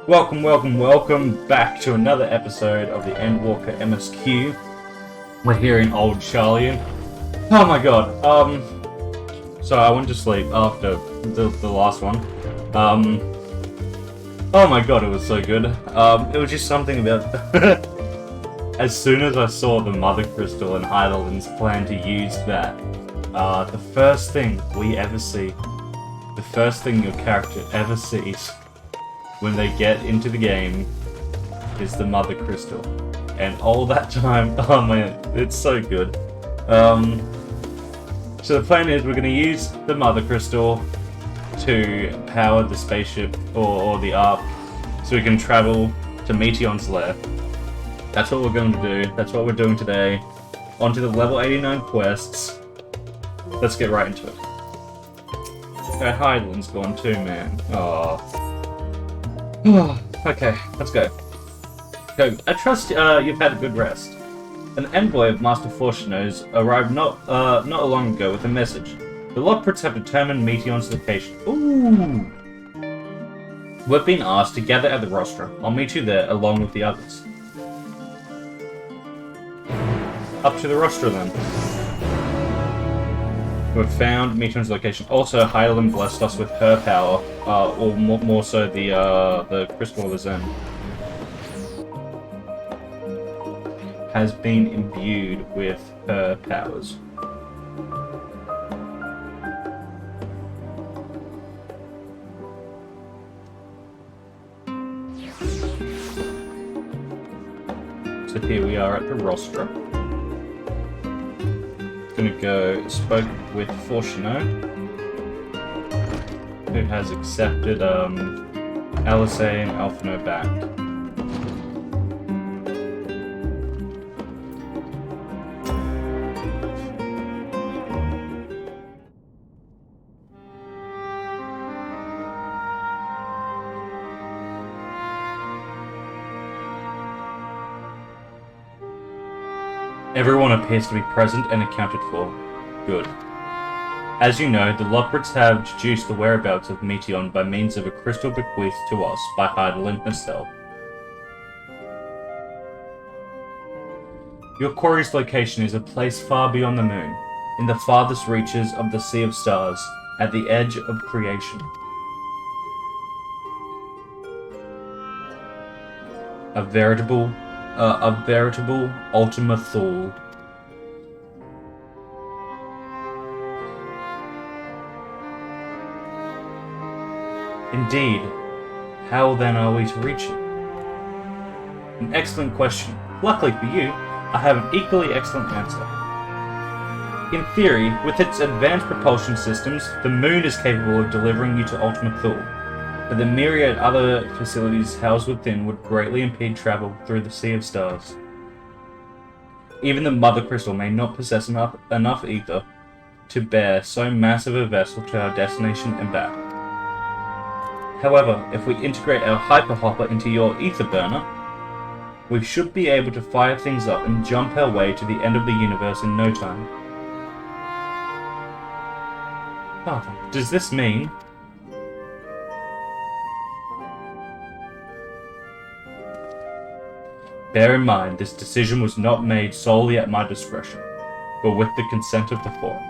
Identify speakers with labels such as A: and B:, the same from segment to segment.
A: Welcome back to another episode of the Endwalker MSQ. We're here in Old Charlie. Oh my god, so I went to sleep after the last one. Oh my god, it was so good. It was just something about... As soon as I saw the Mother Crystal and Heidelberg's plan to use that, the first thing we ever see, the first thing your character ever sees when they get into the game is the Mother Crystal. And all that time, oh man, it's so good. So the plan is we're going to use the Mother Crystal to power the spaceship or the Ark so we can travel to Meteon's lair. That's what we're going to do. That's what we're doing today. On to the level 89 quests. Let's get right into it. Okay, Heidelberg's gone too, man. Oh. Okay, let's go. Okay, I trust you've had a good rest. An envoy of Master Fortuno's arrived not long ago with a message. The Lockprits have determined Meteon's location. Ooh! We've been asked to gather at the rostra. I'll meet you there along with the others. Up to the rostra then. We've found Meteon's location. Also, Heidelberg blessed us with her power, or more so the Crystal of the Zen. Has been imbued with her powers. So here we are at the rostra. Gonna go spoke with Fortuno, who has accepted Alice and Alphino back. Everyone appears to be present and accounted for. Good. As you know, the Lockprits have deduced the whereabouts of Meteon by means of a crystal bequeathed to us by Heidelberg herself. Your quarry's location is a place far beyond the moon, in the farthest reaches of the Sea of Stars, at the edge of creation. A veritable Ultima Thule. Indeed. How then are we to reach it? An excellent question. Luckily for you, I have an equally excellent answer. In theory, with its advanced propulsion systems, the moon is capable of delivering you to Ultima Thule, but the myriad other facilities housed within would greatly impede travel through the Sea of Stars. Even the Mother Crystal may not possess enough ether to bear so massive a vessel to our destination and back. However, if we integrate our Hyper Hopper into your ether burner, we should be able to fire things up and jump our way to the end of the universe in no time. Oh, does this mean... Bear in mind, this decision was not made solely at my discretion, but with the consent of the Forum.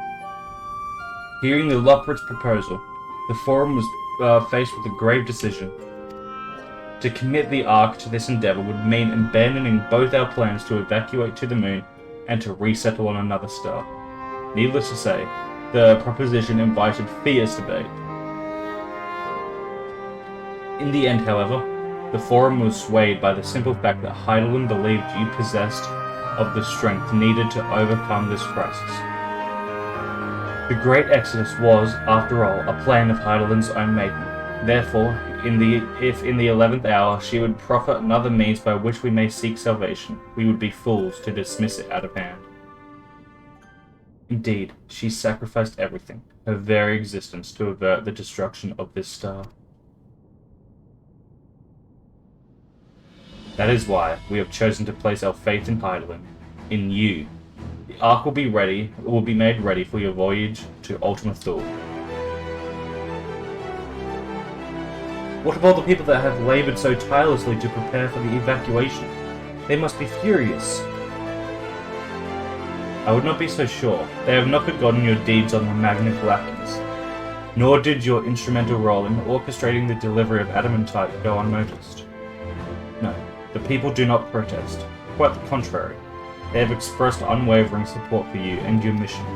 A: Hearing the Lockprits' proposal, the Forum was faced with a grave decision. To commit the Ark to this endeavor would mean abandoning both our plans to evacuate to the moon and to resettle on another star. Needless to say, the proposition invited fierce debate. In the end, however, the Forum was swayed by the simple fact that Heidelberg believed you possessed of the strength needed to overcome this crisis. The Great Exodus was, after all, a plan of Heidelberg's own making. Therefore, if in the 11th hour she would proffer another means by which we may seek salvation, we would be fools to dismiss it out of hand. Indeed, she sacrificed everything, her very existence, to avert the destruction of this star. That is why we have chosen to place our faith in Heidelberg, in you. The Ark will be made ready for your voyage to Ultima Thule. What of all the people that have labored so tirelessly to prepare for the evacuation? They must be furious. I would not be so sure. They have not forgotten your deeds on the Magna Galactus. Nor did your instrumental role in orchestrating the delivery of adamantite go unnoticed. No, the people do not protest. Quite the contrary. They have expressed unwavering support for you and your mission.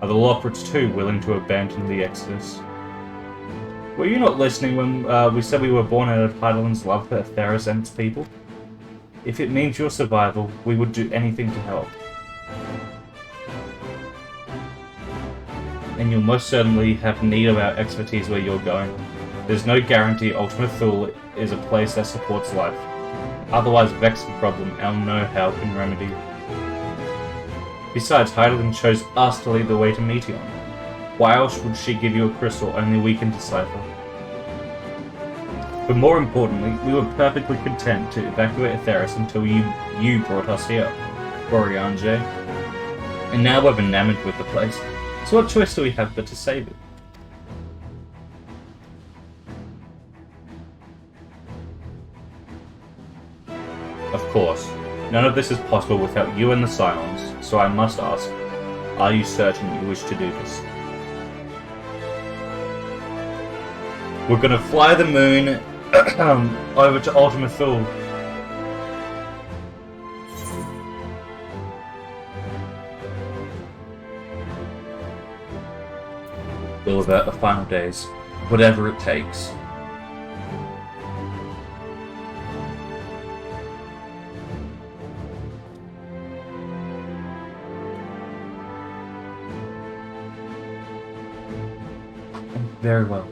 A: Are the Lockrits too willing to abandon the Exodus? Were you not listening when we said we were born out of Heidelland's love for Theros and its people? If it means your survival, we would do anything to help. And you'll most certainly have need of our expertise where you're going. There's no guarantee Ultima Thule is a place that supports life. Otherwise, vex the problem our know-how can remedy. Besides, Heidelland chose us to lead the way to Meteon. Why else would she give you a crystal only we can decipher? But more importantly, we were perfectly content to evacuate Theros until you brought us here, Oriange. And now we're enamored with the place, so what choice do we have but to save it? Of course, none of this is possible without you and the Scions, so I must ask, are you certain you wish to do this? We're gonna fly the moon over to Ultima Thule. Will avert the final days, whatever it takes. Very well.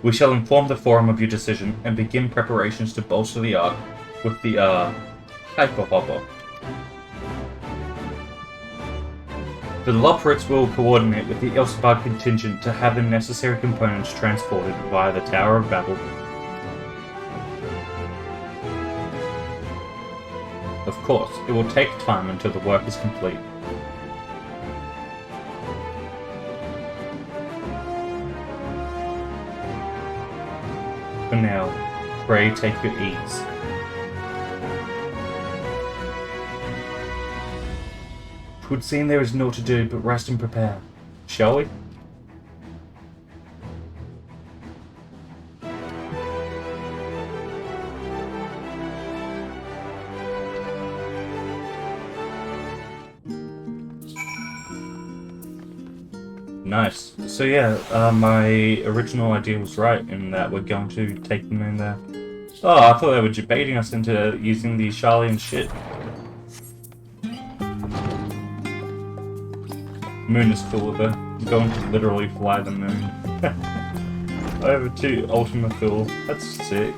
A: We shall inform the Forum of your decision and begin preparations to bolster the Ark with the, Hyperhopper. The Loprits will coordinate with the Elserbard contingent to have the necessary components transported via the Tower of Babel. Of course, it will take time until the work is complete. For now, pray take your ease. Twould seem there is naught to do but rest and prepare. Shall we? Nice. So yeah, my original idea was right in that we're going to take them in there. Oh, I thought they were debating us into using the Charlian shit. Moon is cool though. I'm going to literally fly the moon. Over to Ultima Thule. That's sick.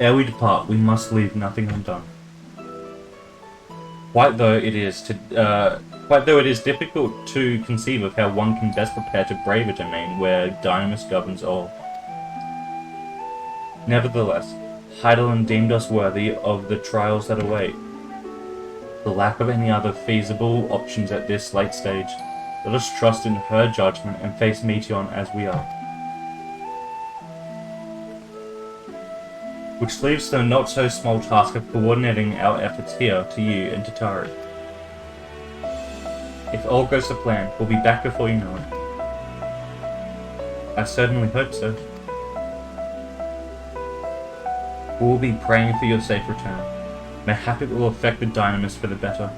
A: Ere we depart, we must leave nothing undone. Quite though it is difficult to conceive of how one can best prepare to brave a domain where Dynamis governs all. Nevertheless, Heidelland deemed us worthy of the trials that await. The lack of any other feasible options at this late stage, let us trust in her judgment and face Meteon as we are. Which leaves the not-so-small task of coordinating our efforts here to you and to Tari. If all goes to plan, we'll be back before you know it. I certainly hope so. We'll be praying for your safe return. Mayhap it will affect the Dynamis for the better.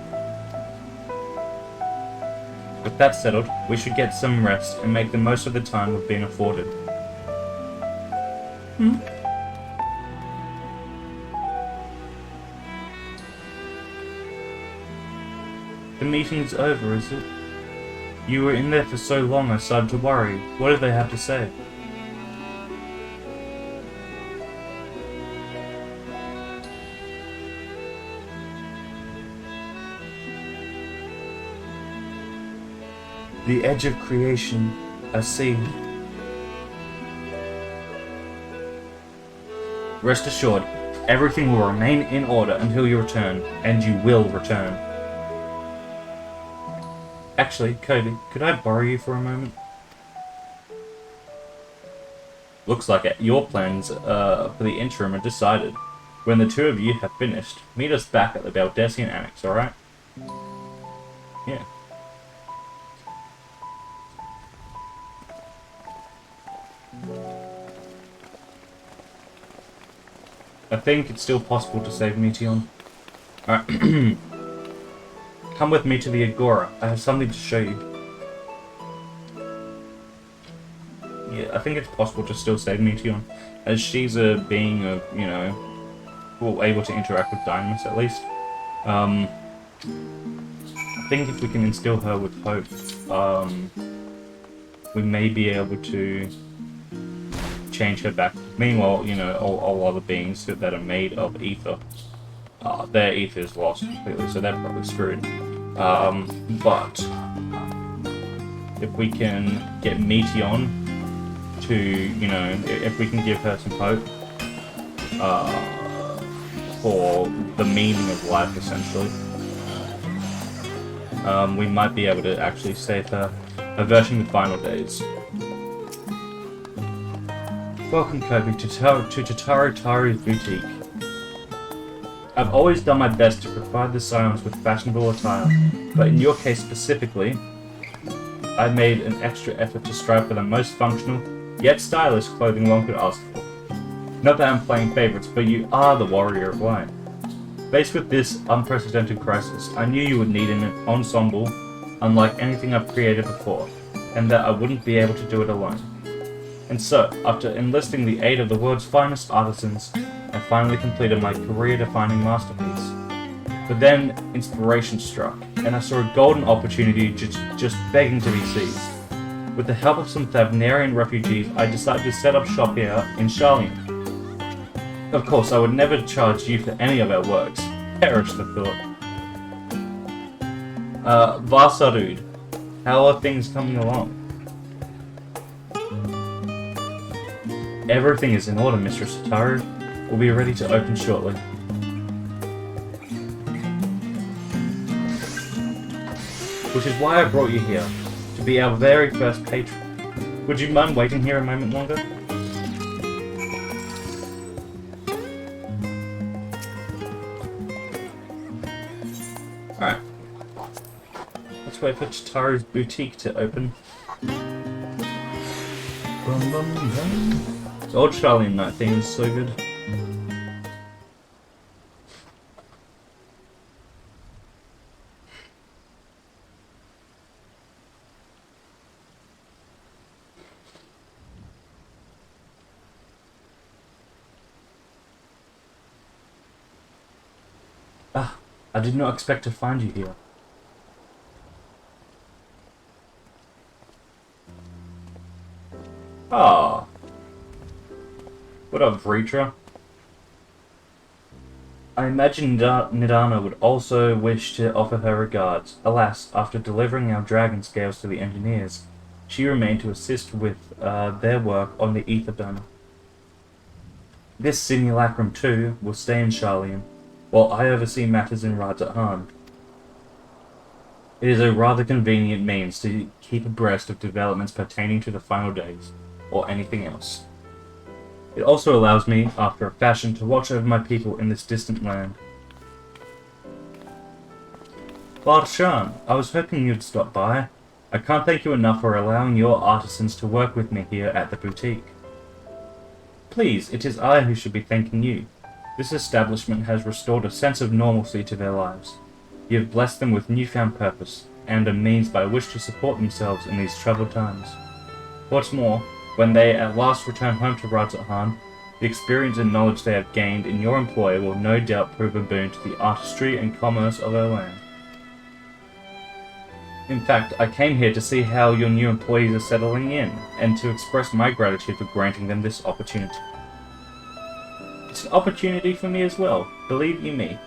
A: With that settled, we should get some rest and make the most of the time we've been afforded. The meeting's over, is it? You were in there for so long I started to worry. What did they have to say? The edge of creation, I see. Rest assured, Everything will remain in order until you return, and you will return. Actually, Cody, could I borrow you for a moment? Looks like your plans for the interim are decided. When the two of you have finished, meet us back at the Baldessian Annex, alright? Yeah. I think it's still possible to save Meteon. Alright. Come with me to the Agora. I have something to show you. Yeah, I think it's possible to still save Meteon, as she's a being of, you know, well, able to interact with Dynamis at least. I think if we can instill her with hope, we may be able to change her back. Meanwhile, you know, all other beings that are made of ether, their ether is lost completely, so they're probably screwed. But if we can get Meteon to, you know, if we can give her some hope for the meaning of life, essentially, we might be able to actually save her, averting the final days. Welcome, Kobe, to Tataru Taru's boutique. I've always done my best to provide the Scions with fashionable attire, but in your case specifically, I made an extra effort to strive for the most functional, yet stylish clothing one could ask for. Not that I'm playing favorites, but you are the warrior of light. Faced with this unprecedented crisis, I knew you would need an ensemble unlike anything I've created before, and that I wouldn't be able to do it alone. And so, after enlisting the aid of the world's finest artisans, I finally completed my career-defining masterpiece. But then, inspiration struck, and I saw a golden opportunity just begging to be seized. With the help of some Thavnarian refugees, I decided to set up shop here in Charlian. Of course, I would never charge you for any of our works. Perish the thought. Varsarud, how are things coming along? Everything is in order, Mistress Tataru. We'll be ready to open shortly. Which is why I brought you here, to be our very first patron. Would you mind waiting here a moment longer? Alright. Let's wait for Tataru's boutique to open. The old Charlian night theme is so good. Ah, I did not expect to find you here. Ah. What up, Vritra? I imagine Nidana would also wish to offer her regards. Alas, after delivering our dragon scales to the engineers, she remained to assist with their work on the ether dome. This simulacrum, too, will stay in Charlian, while I oversee matters in Radzat-Han. It is a rather convenient means to keep abreast of developments pertaining to the final days, or anything else. It also allows me, after a fashion, to watch over my people in this distant land. Barshan, I was hoping you'd stop by. I can't thank you enough for allowing your artisans to work with me here at the boutique. Please, it is I who should be thanking you. This establishment has restored a sense of normalcy to their lives. You have blessed them with newfound purpose, and a means by which to support themselves in these troubled times. What's more, when they at last return home to Radzat-Han, the experience and knowledge they have gained in your employ will no doubt prove a boon to the artistry and commerce of our land. In fact, I came here to see how your new employees are settling in, and to express my gratitude for granting them this opportunity. It's an opportunity for me as well, believe you me.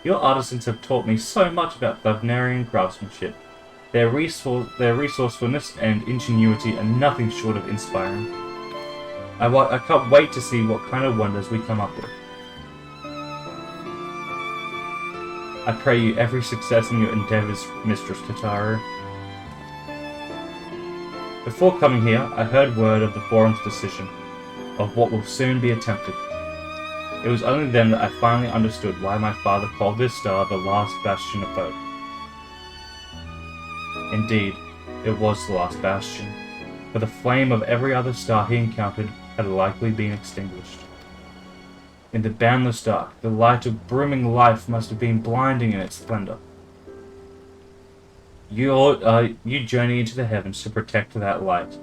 A: Your artisans have taught me so much about Thavnarian craftsmanship. Their resourcefulness and ingenuity are nothing short of inspiring. I can't wait to see what kind of wonders we come up with. I pray you every success in your endeavors, Mistress Tataru. Before coming here, I heard word of the Forum's decision, of what will soon be attempted. It was only then that I finally understood why my father called this star the last bastion of hope. Indeed, it was the last bastion, for the flame of every other star he encountered had likely been extinguished. In the boundless dark, the light of brimming life must have been blinding in its splendor. You journey into the heavens to protect that light.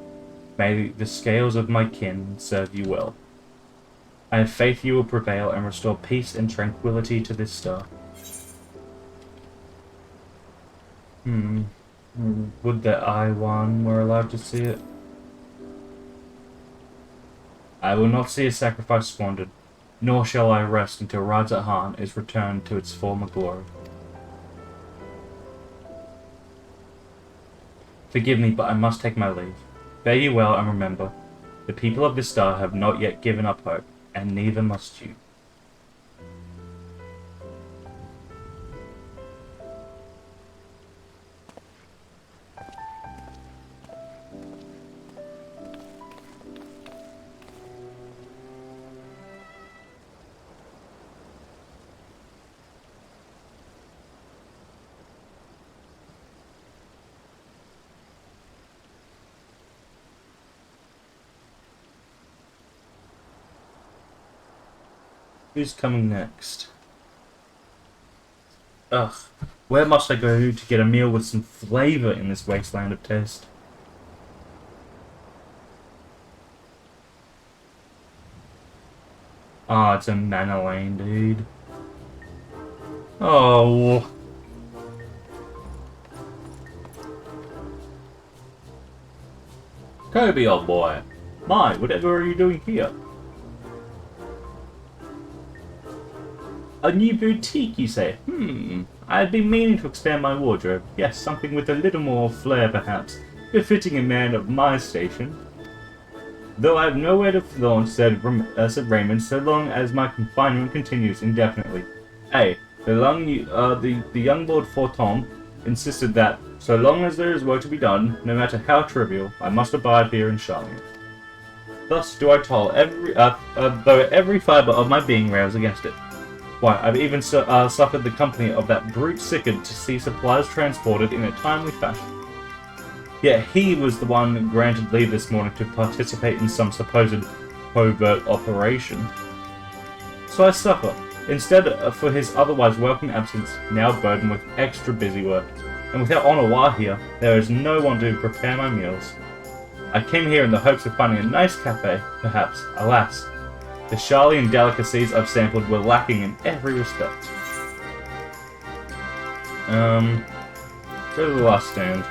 A: May the scales of my kin serve you well. I have faith you will prevail and restore peace and tranquility to this star. Would that I, one, were alive to see it? I will not see a sacrifice squandered, nor shall I rest until Radz-at-Han is returned to its former glory. Forgive me, but I must take my leave. Fare you well, and remember, the people of this star have not yet given up hope, and neither must you. Who's coming next? Ugh, where must I go to get a meal with some flavor in this wasteland of taste? Ah, it's a mana lane, dude. Oh. Kobe, old boy. My, whatever are you doing here? A new boutique, you say? I had been meaning to expand my wardrobe. Yes, something with a little more flair, perhaps, befitting a man of my station. Though I have nowhere to flaunt, said Raymond, so long as my confinement continues indefinitely. The young Lord Forton insisted that, so long as there is work to be done, no matter how trivial, I must abide here in Charlotte. Thus do I toil though every fibre of my being rails against it. Why, I've even suffered the company of that brute Sickard to see supplies transported in a timely fashion. Yet he was the one granted leave this morning to participate in some supposed covert operation. So I suffer, instead for his otherwise welcome absence, now burdened with extra busy work. And without Onawa here, there is no one to prepare my meals. I came here in the hopes of finding a nice cafe, perhaps. Alas, the Charlian delicacies I've sampled were lacking in every respect. Go to the last stand.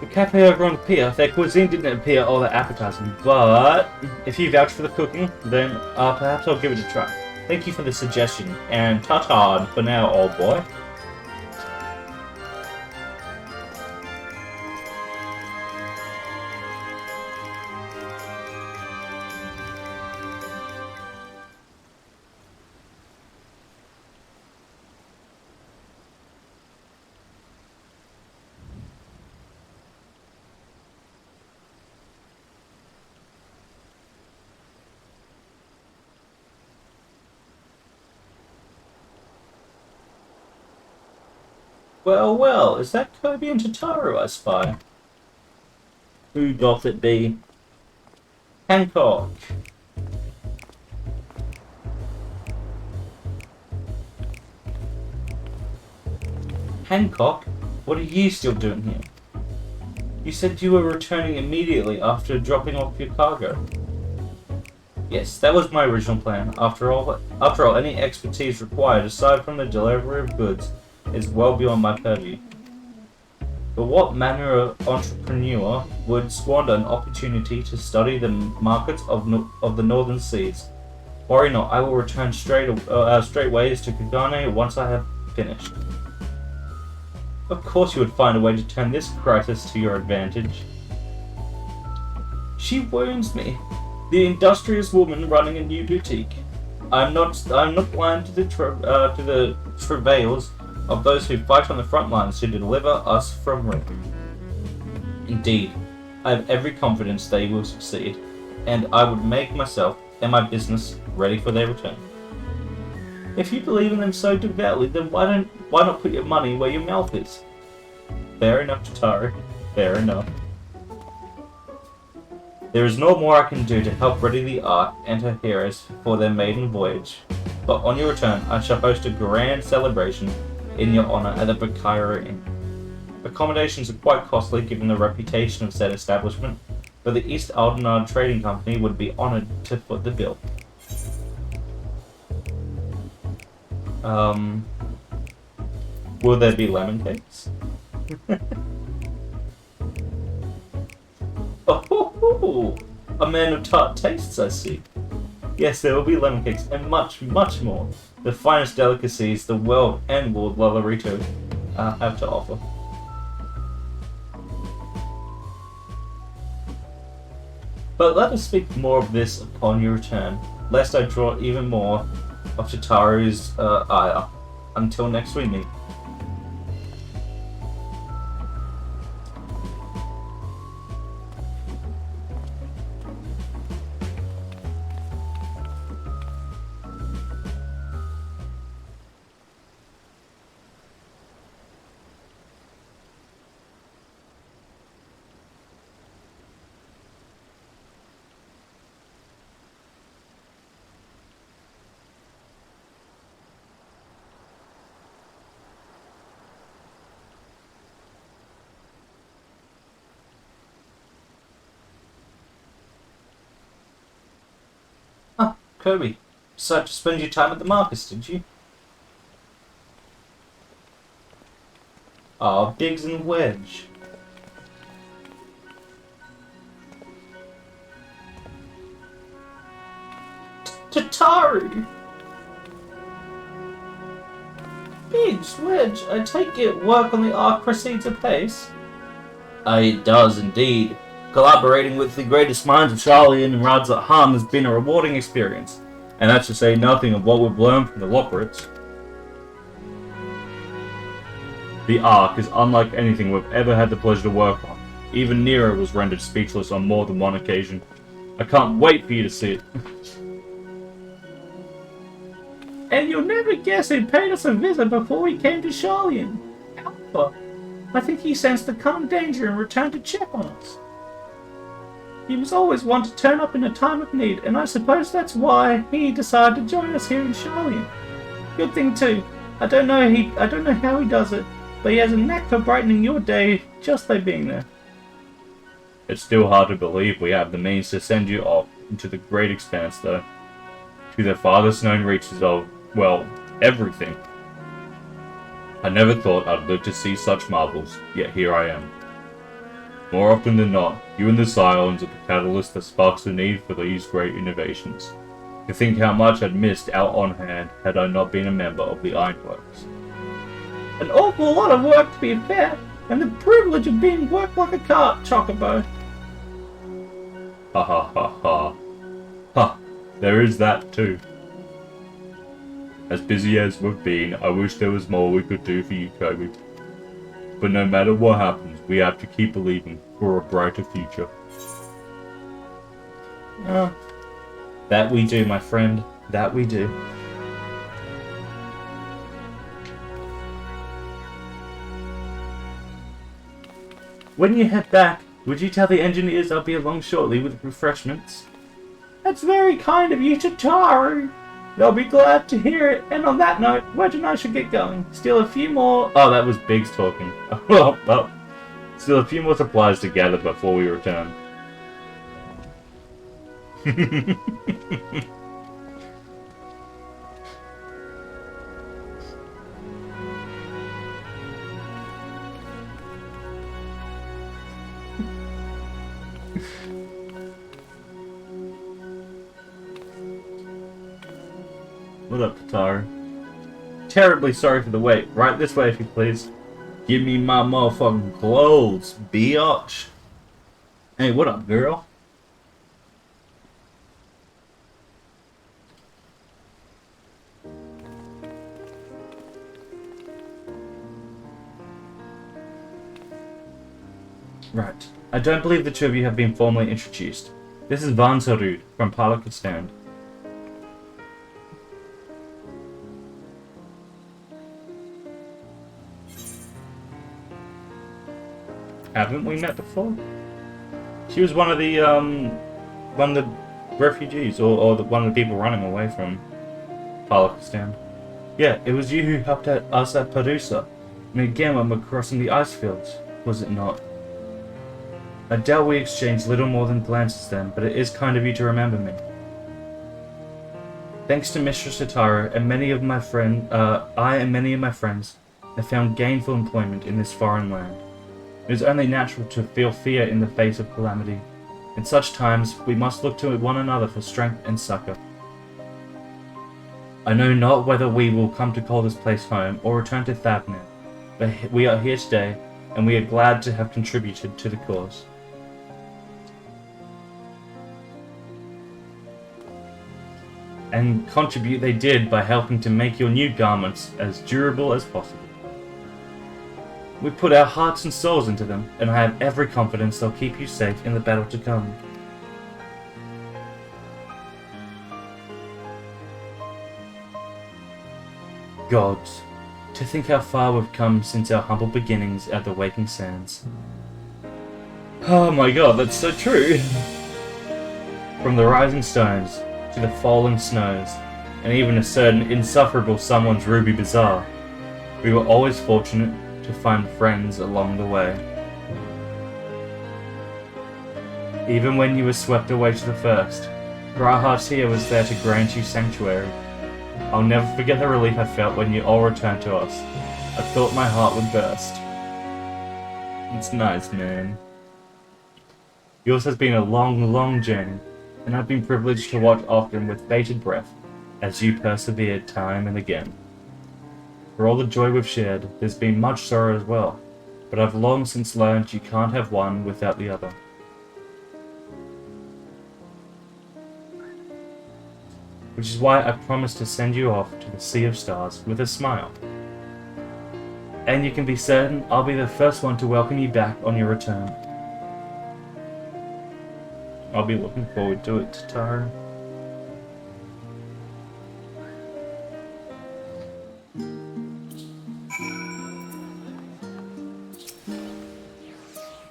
A: The cafe over on the pier, their cuisine didn't appear all that appetizing, but if you vouch for the cooking, then perhaps I'll give it a try. Thank you for the suggestion, and ta-ta for now, old boy. Well, well, is that Kobe and Tataru I spy? Who doth it be? Hancock. Hancock? What are you still doing here? You said you were returning immediately after dropping off your cargo. Yes, that was my original plan. After all, any expertise required aside from the delivery of goods is well beyond my purview. But what manner of entrepreneur would squander an opportunity to study the markets of the northern seas? Worry not, I will return straightways to Kagane once I have finished. Of course you would find a way to turn this crisis to your advantage. She wounds me. The industrious woman running a new boutique. I'm not blind to the travails of those who fight on the front lines to deliver us from Ring. Indeed, I have every confidence they will succeed, and I would make myself and my business ready for their return. If you believe in them so devoutly, then why not put your money where your mouth is? Fair enough, Chitauri. Fair enough. There is no more I can do to help ready the Ark and her heroes for their maiden voyage, but on your return I shall host a grand celebration in your honor at the Bakira Inn. Accommodations are quite costly given the reputation of said establishment, but the East Aldenard Trading Company would be honored to foot the bill. Will there be lemon cakes? Oh, a man of tart tastes, I see. Yes, there will be lemon cakes and much, much more. The finest delicacies the world and Lord Lalarito have to offer. But let us speak more of this upon your return, lest I draw even more of Chitauri's ire. Until next we meet. Ah, Kirby, decided to spend your time at the markets, did you? Ah, Biggs and Wedge. Chitauri! Biggs, Wedge, I take it work on the Ark proceeds apace? It does indeed. Collaborating with the greatest minds of Charlian and Radzat Han has been a rewarding experience, and that's to say nothing of what we've learned from the Lockwards. The Ark is unlike anything we've ever had the pleasure to work on. Even Nero was rendered speechless on more than one occasion. I can't wait for you to see it. And you'll never guess who paid us a visit before we came to Charlian. Alpha. I think he sensed the coming danger and returned to check on us. He was always one to turn up in a time of need, and I suppose that's why he decided to join us here in Charlian. Good thing too. I don't know how he does it, but he has a knack for brightening your day just by being there. It's still hard to believe we have the means to send you off into the great expanse, though. To the farthest known reaches of, well, everything. I never thought I'd live to see such marvels, yet here I am. More often than not, you and the Scions are the catalyst that sparks the need for these great innovations. To think how much I'd missed out on hand had I not been a member of the Ironworks. An awful lot of work to be fair, and the privilege of being worked like a cart, Chocobo. Ha ha ha ha. Ha, there is that too. As busy as we've been, I wish there was more we could do for you, Kobe. But no matter what happens, we have to keep believing for a brighter future. That we do, my friend. That we do. When you head back, would you tell the engineers I'll be along shortly with refreshments? That's very kind of you, Chitauri. They'll be glad to hear it, and on that note, Wedge and I should get going. Steal a few more... Oh, that was Biggs talking. Well, still a few more supplies to gather before we return. What up, Tatar? Terribly sorry for the wait. Right this way, if you please. Give me my motherfucking clothes, biatch. Hey, what up, girl? Right. I don't believe the two of you have been formally introduced. This is Vansarud from Palakistan. Haven't we met before? She was one of the refugees, or one of the people running away from Palakistan. Yeah, it was you who helped us at Padusa, and again when we're crossing the ice fields, was it not? I doubt we exchanged little more than glances then, but it is kind of you to remember me. Thanks to Mistress Satara and many of my friends, I and many of my friends have found gainful employment in this foreign land. It is only natural to feel fear in the face of calamity. In such times, we must look to one another for strength and succor. I know not whether we will come to call this place home or return to Thavnir, but we are here today, and we are glad to have contributed to the cause. And contribute they did by helping to make your new garments as durable as possible. We put our hearts and souls into them, and I have every confidence they'll keep you safe in the battle to come. Gods, to think how far we've come since our humble beginnings at the Waking Sands. Oh my god, that's so true! From the rising stones, to the falling snows, and even a certain insufferable someone's ruby bazaar, we were always fortunate to find friends along the way. Even when you were swept away to the first, Grahatir was there to grant you sanctuary. I'll never forget the relief I felt when you all returned to us. I thought my heart would burst. It's nice, man. Yours has been a long, long journey, and I've been privileged to watch often with bated breath as you persevered time and again. For all the joy we've shared, there's been much sorrow as well, but I've long since learned you can't have one without the other. Which is why I promised to send you off to the Sea of Stars with a smile. And you can be certain I'll be the first one to welcome you back on your return. I'll be looking forward to it, Tara.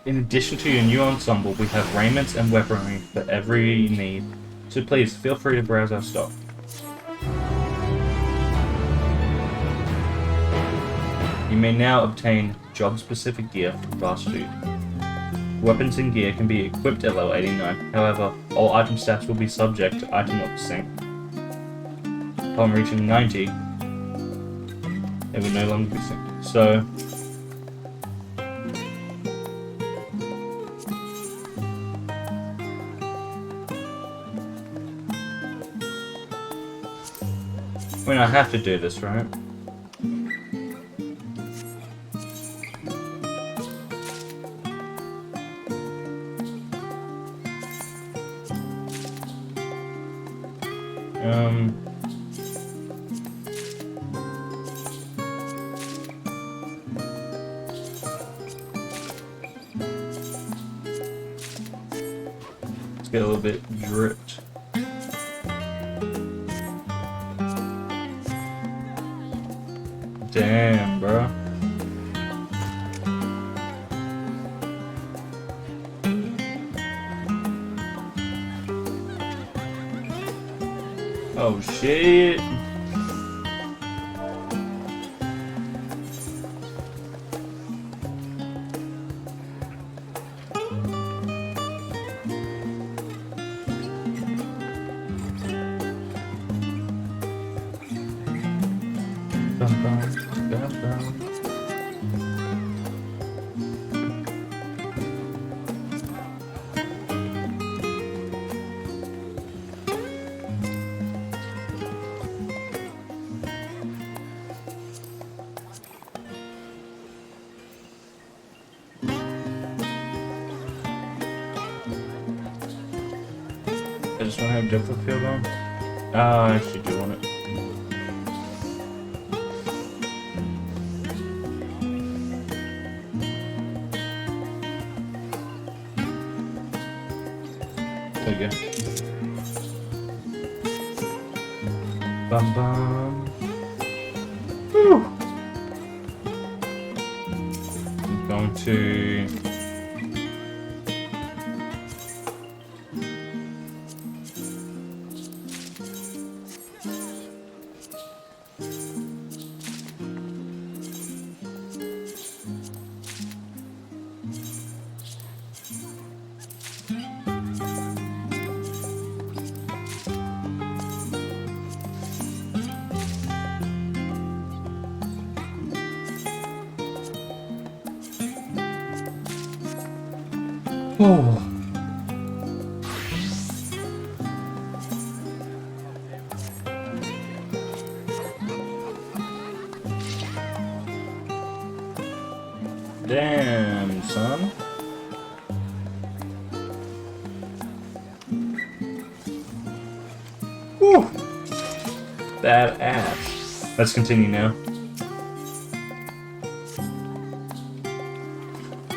A: In addition to your new ensemble, we have raiments and weaponry for every need, so please feel free to browse our stock. You may now obtain job-specific gear from Fast Food. Weapons and gear can be equipped at level 89, however, all item stats will be subject to item level sync. Upon reaching 90, it will no longer be synced. So, I mean, I have to do this, right? Let's get a little bit dripped. Damn, bro. Oh shit. Bum, bum, bum, bum. I just want to have depth of field on. I actually do want it. Bum bum. Whew. I'm going to... Oh. Damn, son. Whew. That ass. Let's continue now.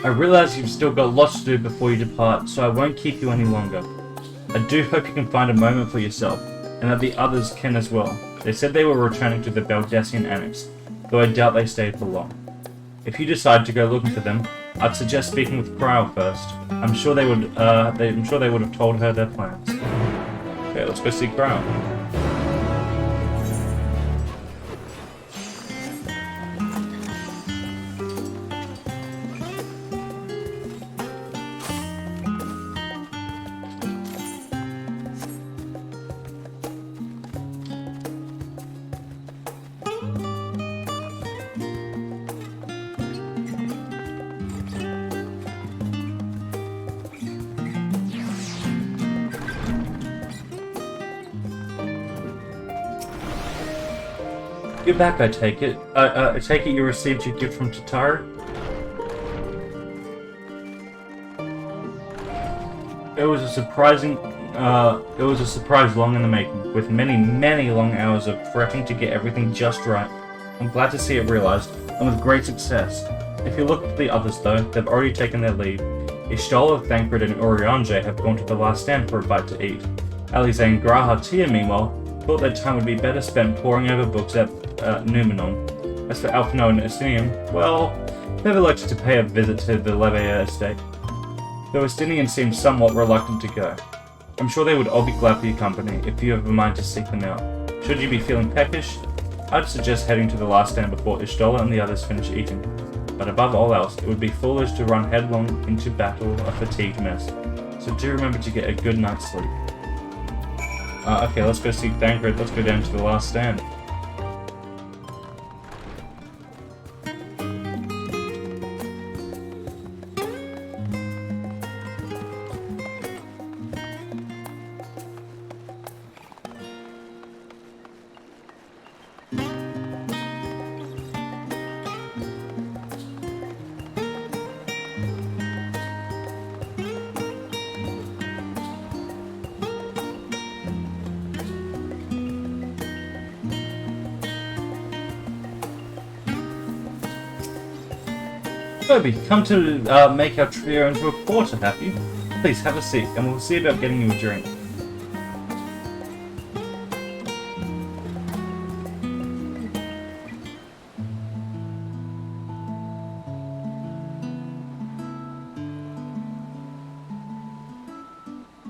A: I realize you've still got lots to do before you depart, so I won't keep you any longer. I do hope you can find a moment for yourself, and that the others can as well. They said they were returning to the Baldessian Annex, though I doubt they stayed for long. If you decide to go looking for them, I'd suggest speaking with Cryle first. I'm sure they would have told her their plans. Okay, let's go see Cryle. You're back, I take it. I take it you received your gift from Tataru? It was a surprise long in the making, with many long hours of fretting to get everything just right. I'm glad to see it realized, and with great success. If you look at the others though, they've already taken their leave. Ishtola, Thancred, and Urianger have gone to the last stand for a bite to eat. Alize and Graha Tia, meanwhile, thought their time would be better spent poring over books at Numenon. As for Alphino and Estinian, well, they've elected to pay a visit to the Leveilleur estate, though Estinian seems somewhat reluctant to go. I'm sure they would all be glad for your company if you have a mind to seek them out. Should you be feeling peckish, I'd suggest heading to the last stand before Ishtola and the others finish eating. But above all else, it would be foolish to run headlong into battle a fatigued mess, so do remember to get a good night's sleep. Okay, let's go see Thancred. Let's go down to the last stand. Toby, come to make our trio into a quarter, have you? Please have a seat, and we'll see about getting you a drink.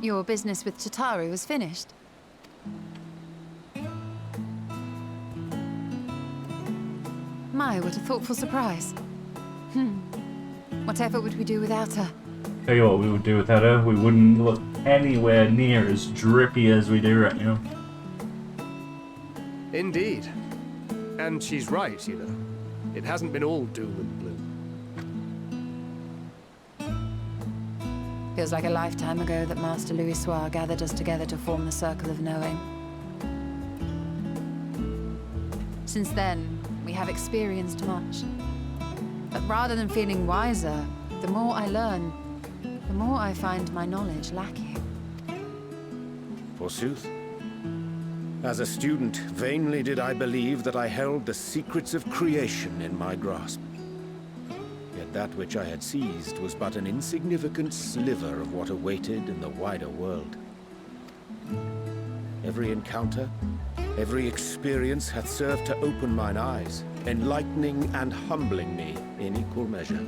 B: Your business with Tataru was finished. My, what a thoughtful surprise. Whatever would we do without her?
A: Tell you what we would do without her, we wouldn't look anywhere near as drippy as we do right now.
C: Indeed. And she's right, you know. It hasn't been all doom and gloom.
B: Feels like a lifetime ago that Master Louis Soir gathered us together to form the Circle of Knowing. Since then, we have experienced much. But rather than feeling wiser, the more I learn, the more I find my knowledge lacking.
D: Forsooth. As a student, vainly did I believe that I held the secrets of creation in my grasp. Yet that which I had seized was but an insignificant sliver of what awaited in the wider world. Every encounter, Every experience hath served to open mine eyes, enlightening and humbling me in equal measure.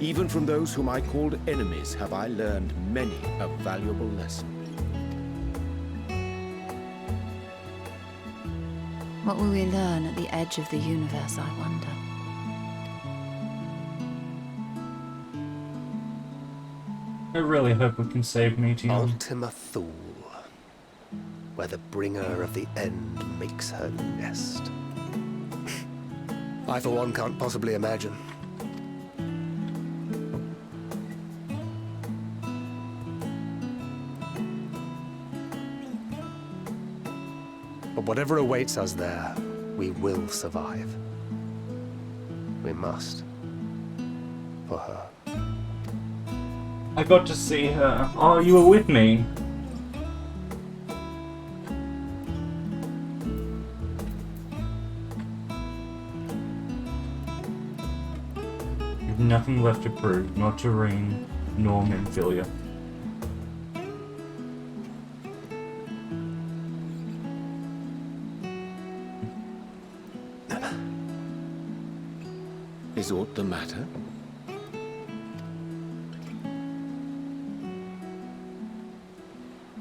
D: Even from those whom I called enemies have I learned many a valuable lesson.
B: What will we learn at the edge of the universe, I wonder?
A: I really hope we can save Meteor.
C: Ultima Thule, where the bringer of the end makes her nest. I, for one, can't possibly imagine. But whatever awaits us there, we will survive. We must. For her.
A: I got to see her. Oh, you were with me. You've nothing left to prove, not to Reen, nor Memphilia.
D: Is aught the matter?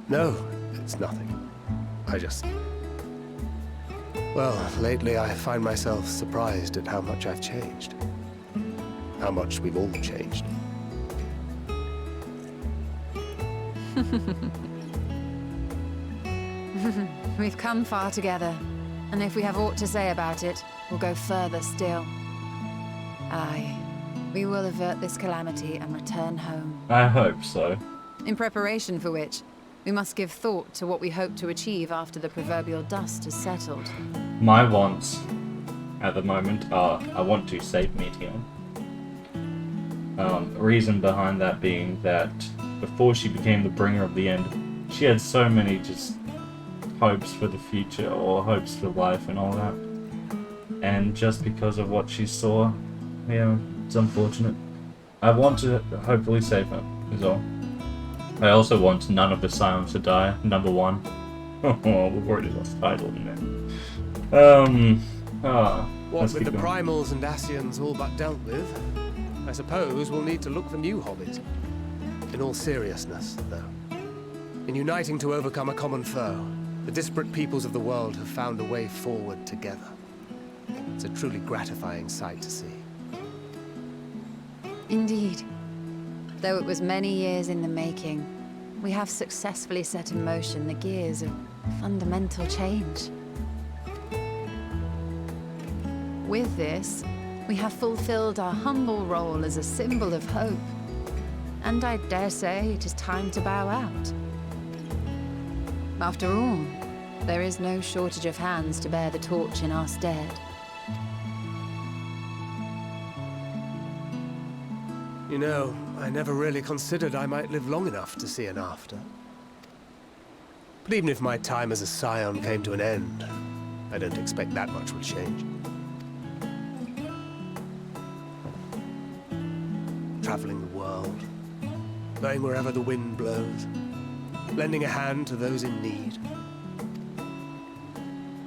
C: No, it's nothing. I just... Well, lately I find myself surprised at how much I've changed. How much we've all changed.
B: We've come far together, and if we have aught to say about it, we'll go further still. Aye, we will avert this calamity and return home.
A: I hope so.
B: In preparation for which, we must give thought to what we hope to achieve after the proverbial dust has settled.
A: My wants at the moment are I want to save Meteor. Reason behind that being that before she became the bringer of the end, she had so many just hopes for the future or hopes for life and all that. And just because of what she saw, yeah, it's unfortunate. I want to hopefully save her, is all. I also want none of the Scions to die, number one. Oh, we've already lost title in there.
C: What with the Primals and Ascians all but dealt with, I suppose we'll need to look for new hobbies. In all seriousness, though. In uniting to overcome a common foe, the disparate peoples of the world have found a way forward together. It's a truly gratifying sight to see.
B: Indeed. Though it was many years in the making, we have successfully set in motion the gears of fundamental change. With this, we have fulfilled our humble role as a symbol of hope. And I dare say it is time to bow out. After all, there is no shortage of hands to bear the torch in our stead.
C: You know, I never really considered I might live long enough to see an after. But even if my time as a Scion came to an end, I don't expect that much will change. Traveling the world, going wherever the wind blows, lending a hand to those in need.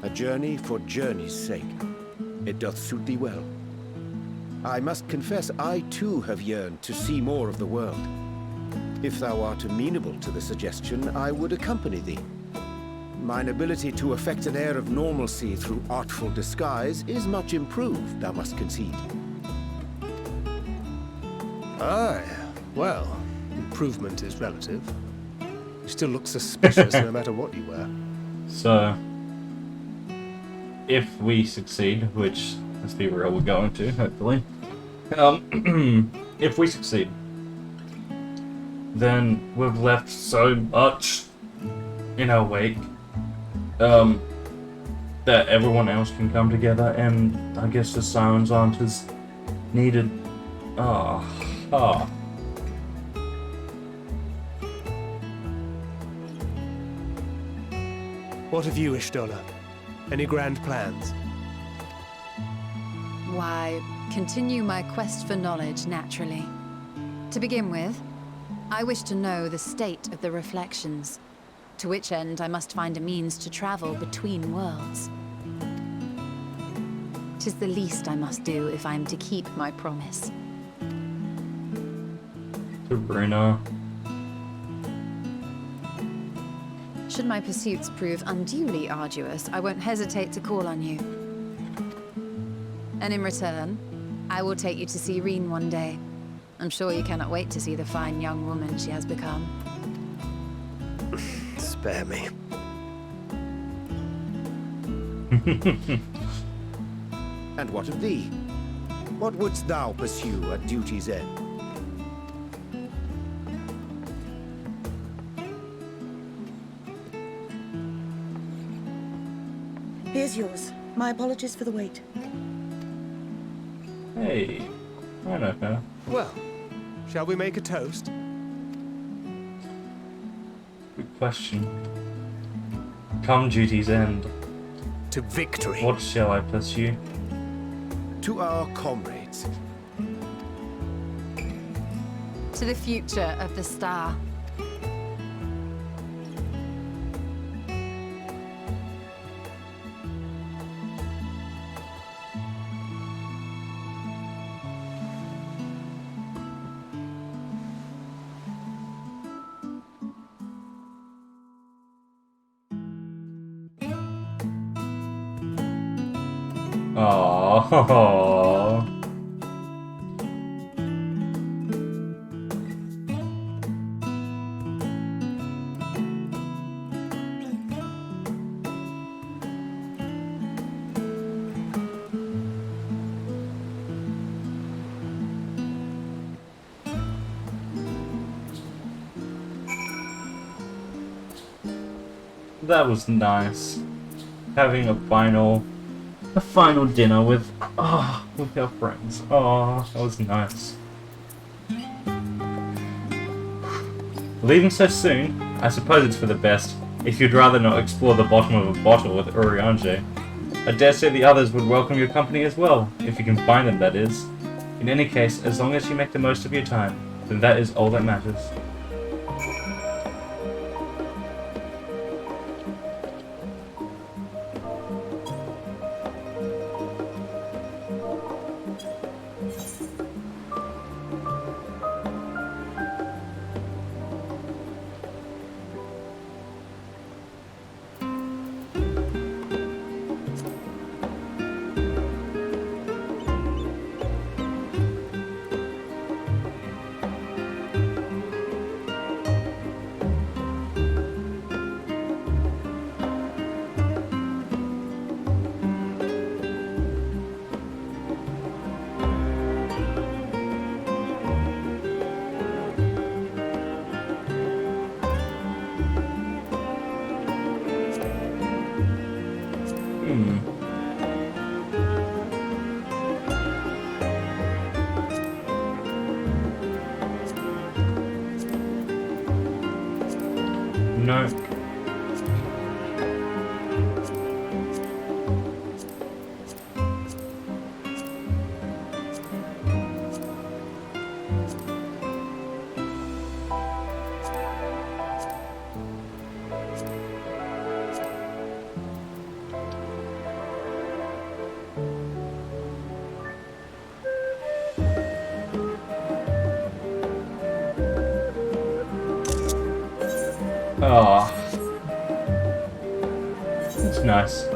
D: A journey for journey's sake. It doth suit thee well. I must confess I too have yearned to see more of the world. If thou art amenable to the suggestion, I would accompany thee. Mine ability to effect an air of normalcy through artful disguise is much improved, thou must concede.
C: Aye, well, improvement is relative. You still look suspicious no matter what you wear.
A: So, if we succeed, which, let's be real, we're going to, hopefully. If we succeed, then we've left so much in our wake that everyone else can come together, and I guess the Scions aren't as needed.
C: What of you, Ishtola? Any grand plans?
B: Why, continue my quest for knowledge, naturally. To begin with, I wish to know the state of the reflections. to which end I must find a means to travel between worlds. 'Tis the least I must do if I am to keep my promise.
A: Sabrina.
B: Should my pursuits prove unduly arduous, I won't hesitate to call on you. And in return, I will take you to see Reen one day. I'm sure you cannot wait to see the fine young woman she has become.
C: Spare me.
D: And what of thee? What wouldst thou pursue at duty's end?
E: Here's yours. My apologies for the wait.
A: Hey, I know her.
C: Well, shall we make a toast?
A: Good question. Come duty's end.
C: To victory.
A: What shall I pursue?
D: To our comrades.
B: To the future of the star.
A: Oh. That was nice. Having a final dinner with our friends. Oh, that was nice. Leaving so soon? I suppose it's for the best. If you'd rather not explore the bottom of a bottle with Urianger. I dare say the others would welcome your company as well, if you can find them, that is. In any case, as long as you make the most of your time, then that is all that matters. No. Oh, it's nice.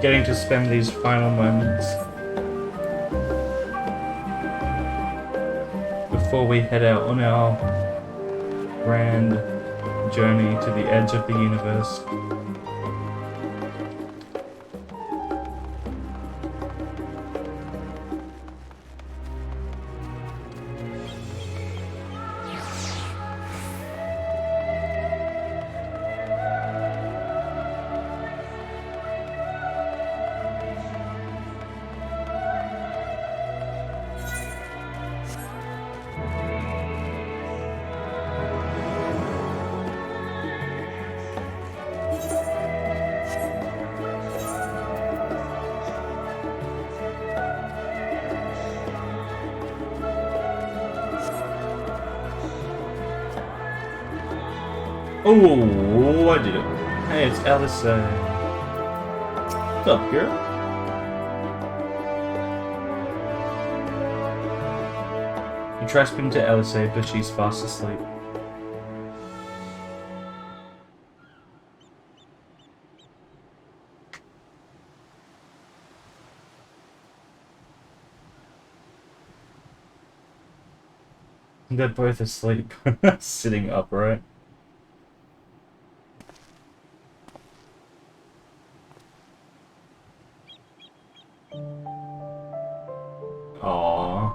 A: Getting to spend these final moments before we head out on our grand journey to the edge of the universe. Oh, I did it. Hey, it's Elisa. What's up, girl? You try speaking to Elisa, but she's fast asleep. They're both asleep, sitting upright. Aww.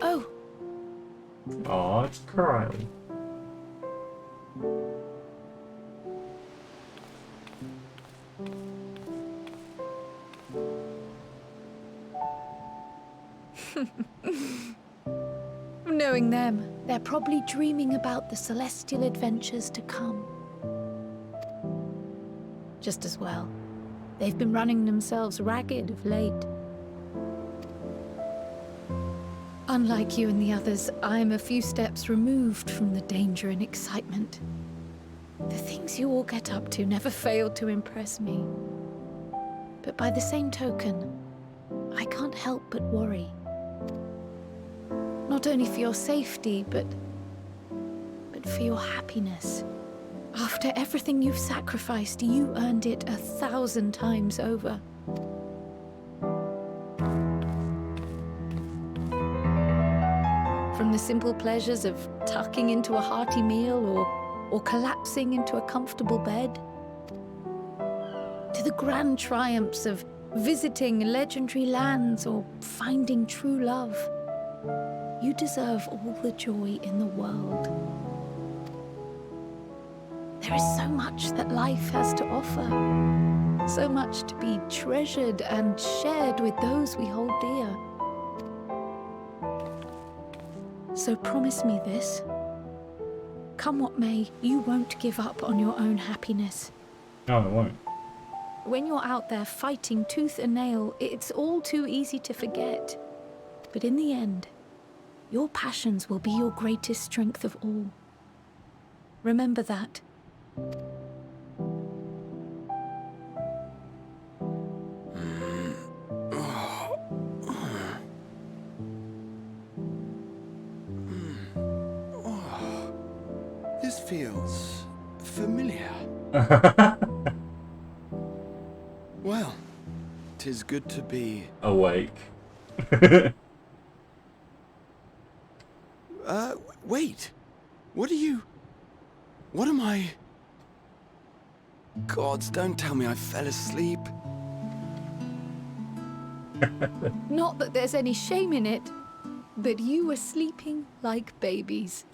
B: Oh.
A: Aw, it's Carly.
F: Knowing them, they're probably dreaming about the celestial adventures to come. Just as well. They've been running themselves ragged of late. Unlike you and the others, I'm a few steps removed from the danger and excitement. The things you all get up to never fail to impress me. But by the same token, I can't help but worry. Not only for your safety, but for your happiness. After everything you've sacrificed, you earned it 1,000 times over. From the simple pleasures of tucking into a hearty meal or collapsing into a comfortable bed, to the grand triumphs of visiting legendary lands or finding true love. You deserve all the joy in the world. There is so much that life has to offer, so much to be treasured and shared with those we hold dear. So promise me this. Come what may, you won't give up on your own happiness.
A: No, I won't.
F: When you're out there fighting tooth and nail, it's all too easy to forget. But in the end, your passions will be your greatest strength of all. Remember that.
D: This feels familiar. Well, 'tis good to be
A: Awake.
D: Wait. What am I? Gods, don't tell me I fell asleep.
F: Not that there's any shame in it, but you were sleeping like babies.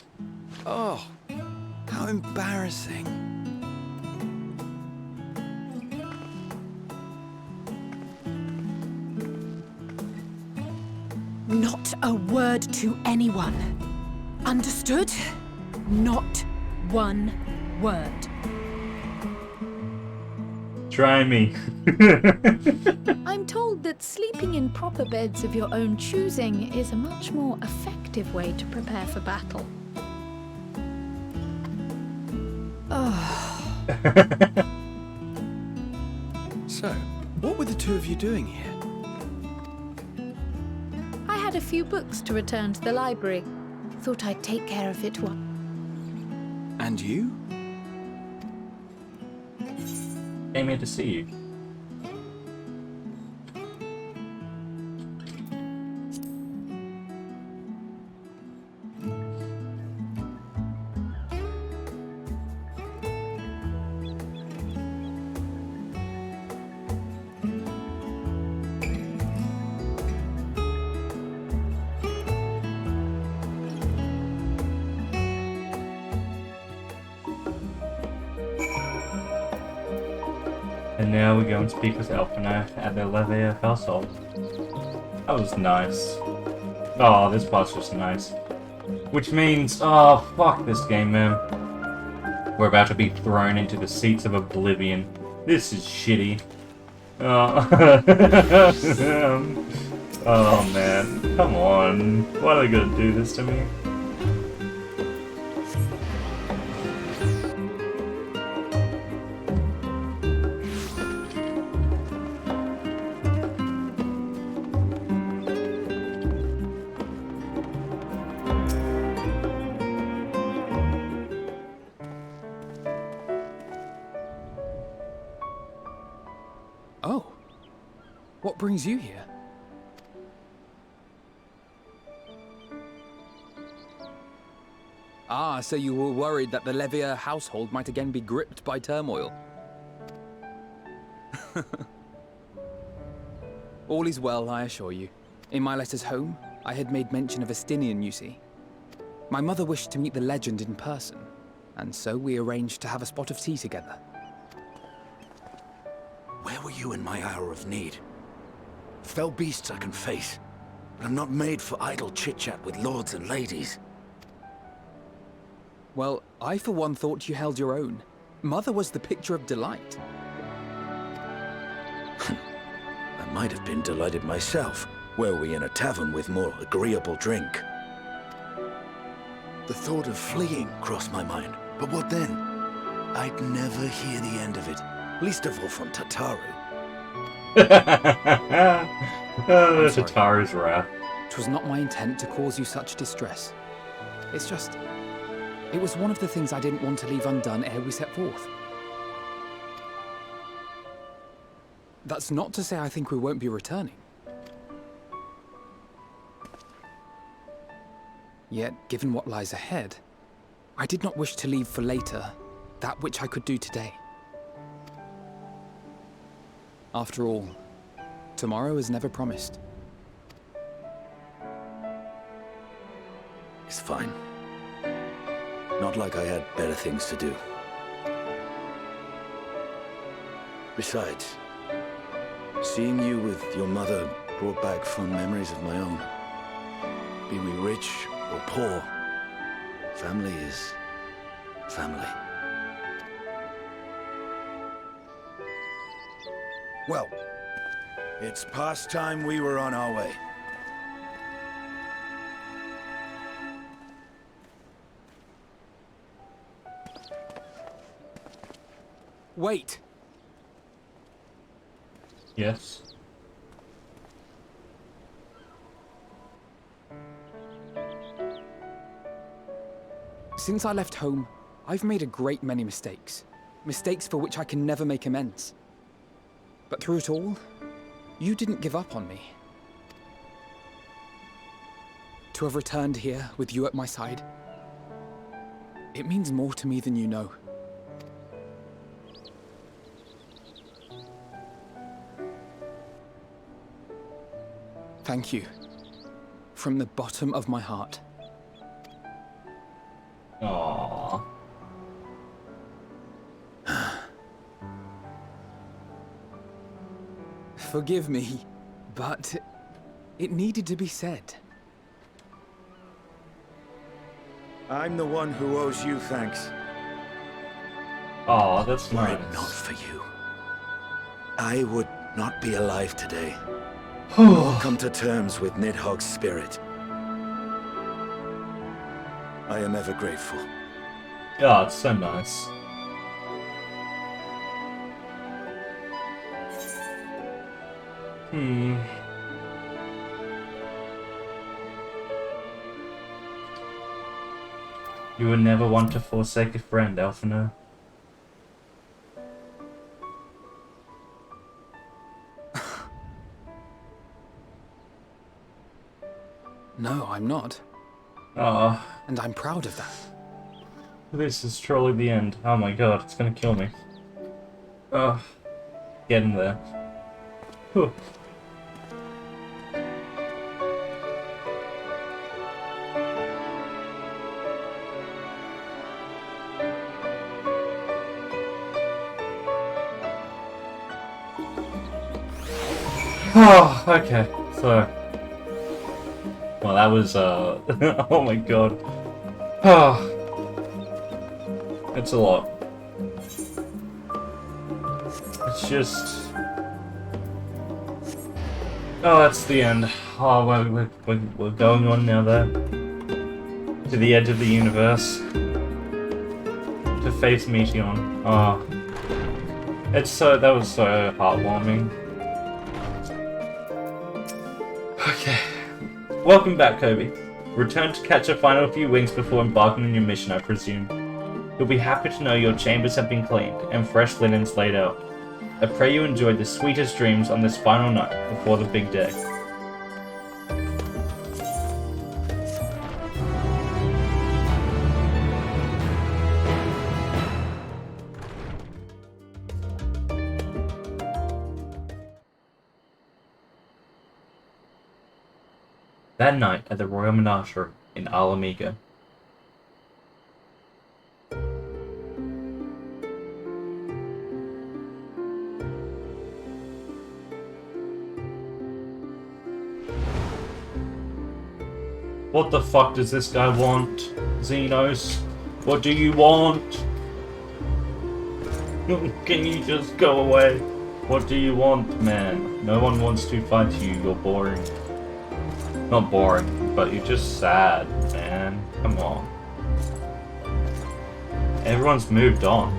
D: Oh, how embarrassing.
G: Not a word to anyone. Understood? Not one word.
A: Try me.
F: I'm told that sleeping in proper beds of your own choosing is a much more effective way to prepare for battle.
D: So, what were the two of you doing here?
F: I had a few books to return to the library. Thought I'd take care of it once.
D: And you?
A: Came here to see you. And now we go and speak with Elfina at the Levia household. That was nice. Oh, this part's just nice. Which means, oh, fuck this game, man. We're about to be thrown into the seats of oblivion. This is shitty. Oh, oh man, come on. Why are they gonna do this to me?
H: Oh. What brings you here? Ah, so you were worried that the Levier household might again be gripped by turmoil. All is well, I assure you. In my letters home, I had made mention of Estinian, you see. My mother wished to meet the legend in person, and so we arranged to have a spot of tea together.
D: Where were you in my hour of need? Fell beasts I can face, but I'm not made for idle chit-chat with lords and ladies.
H: Well, I for one thought you held your own. Mother was the picture of delight.
D: I might have been delighted myself, were we in a tavern with more agreeable drink. The thought of fleeing crossed my mind, but what then? I'd never hear the end of it, least of all from Tataru.
A: Oh, Tataru's wrath.
H: 'Twas not my intent to cause you such distress. It's just... it was one of the things I didn't want to leave undone ere we set forth. That's not to say I think we won't be returning. Yet, given what lies ahead, I did not wish to leave for later that which I could do today. After all, tomorrow is never promised.
D: It's fine. Not like I had better things to do. Besides, seeing you with your mother brought back fond memories of my own. Be we rich or poor, family is family. Well, it's past time we were on our way.
H: Wait!
A: Yes.
H: Since I left home, I've made a great many mistakes. Mistakes for which I can never make amends. But through it all, you didn't give up on me. To have returned here with you at my side, it means more to me than you know. Thank you. From the bottom of my heart.
A: Aww.
H: Forgive me, but it needed to be said.
D: I'm the one who owes you thanks.
A: Aw, that's
D: Were
A: nice.
D: it not for you, I would not be alive today. Come to terms with Nidhogg's spirit. I am ever grateful.
A: Oh, it's so nice. You would never want to forsake a friend, Alphino.
H: No, I'm not.
A: Oh,
H: And I'm proud of that.
A: this is truly the end. Oh my god, it's gonna kill me. Oh, getting there. Whew. Oh, okay, so... Well, that was, oh my god. Oh. It's a lot. It's just... Oh, that's the end. Oh, we're going on now there. To the edge of the universe. To face Meteon. Oh. That was so heartwarming. Okay. Welcome back, Kobe. Return to catch a final few wings before embarking on your mission, I presume. You'll be happy to know your chambers have been cleaned, and fresh linens laid out. I pray you enjoyed the sweetest dreams on this final night before the big day. That night at the Royal Menagerie in Alamiga. What the fuck does this guy want? Xenos? What do you want? Can you just go away? What do you want, man? No one wants to fight you, you're boring. Not boring, but you're just sad, man. Come on. Everyone's moved on.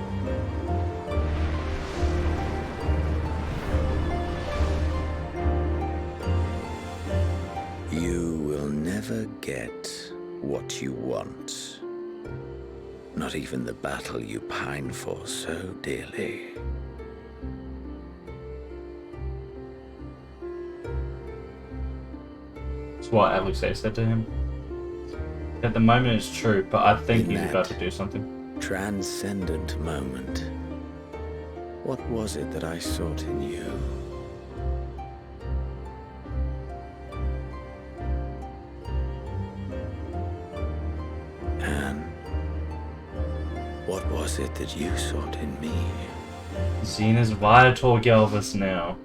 D: You will never get what you want. Not even the battle you pine for so dearly.
A: That's what Alice said to him. At the moment it's true, but I think he's about to do something.
D: Transcendent moment. What was it that I sought in you? And what was it that you sought in me?
A: Xena's Viator Galvus now.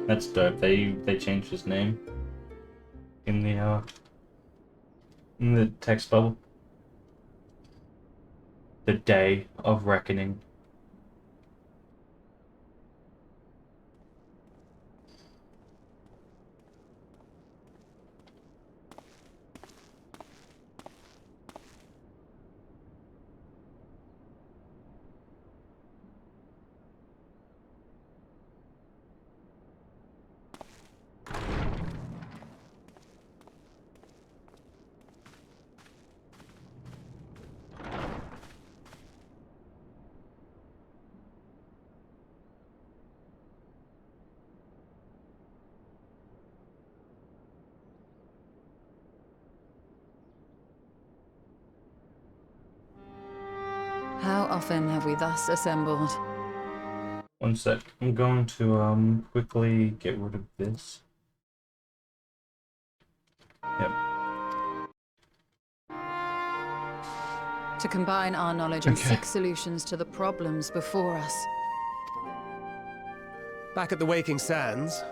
A: That's dope. They changed his name in the text bubble. The Day of Reckoning.
B: How often have we thus assembled?
A: One sec. I'm going to quickly get rid of this. Yep.
B: To combine our knowledge and seek solutions to the problems before us.
C: Back at the Waking Sands,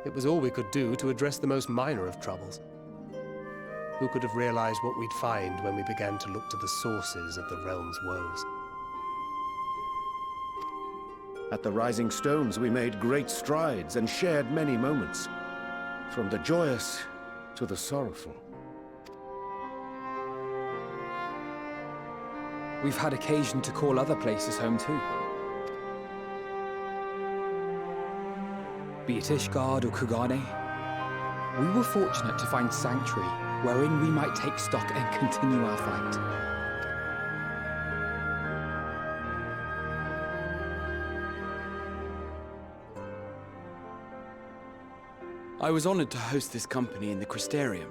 C: it was all we could do to address the most minor of troubles. Who could have realized what we'd find when we began to look to the sources of the realm's woes?
D: At the Rising Stones, we made great strides and shared many moments, from the joyous to the sorrowful.
H: We've had occasion to call other places home too. Be it Ishgard or Kugane, we were fortunate to find sanctuary wherein we might take stock and continue our fight.
I: I was honored to host this company in the Crystarium,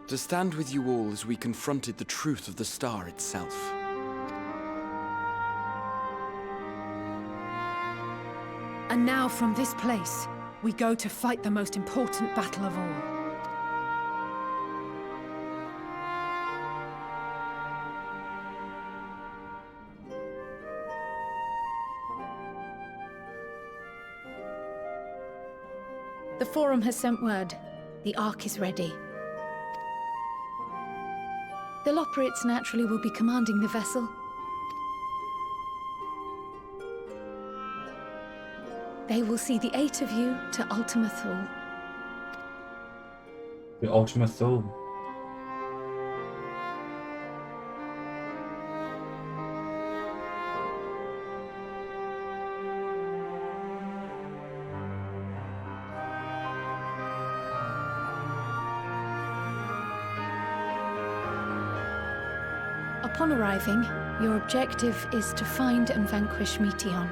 I: to stand with you all as we confronted the truth of the star itself.
G: And now from this place, we go to fight the most important battle of all.
F: The Forum has sent word. The Ark is ready. The Loporrits naturally will be commanding the vessel. They will see the 8 of you to Ultima Thule.
A: The Ultima Thule.
F: Upon arriving, your objective is to find and vanquish Meteon.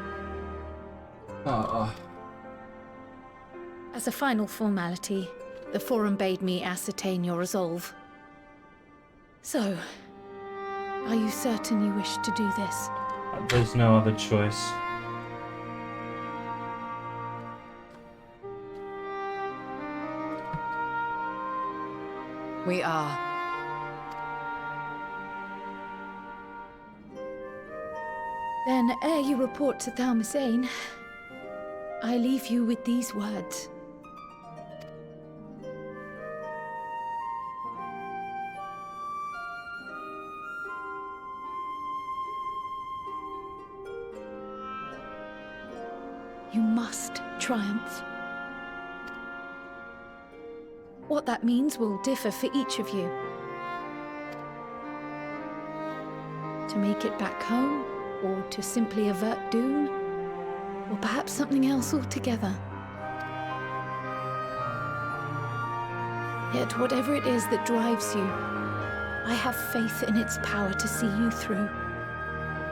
F: As a final formality, the Forum bade me ascertain your resolve. So, are you certain you wish to do this?
A: There's no other choice.
B: We are.
F: Then, ere you report to Thalmasane, I leave you with these words. You must triumph. What that means will differ for each of you. To make it back home, or to simply avert doom, or perhaps something else altogether. Yet whatever it is that drives you, I have faith in its power to see you through.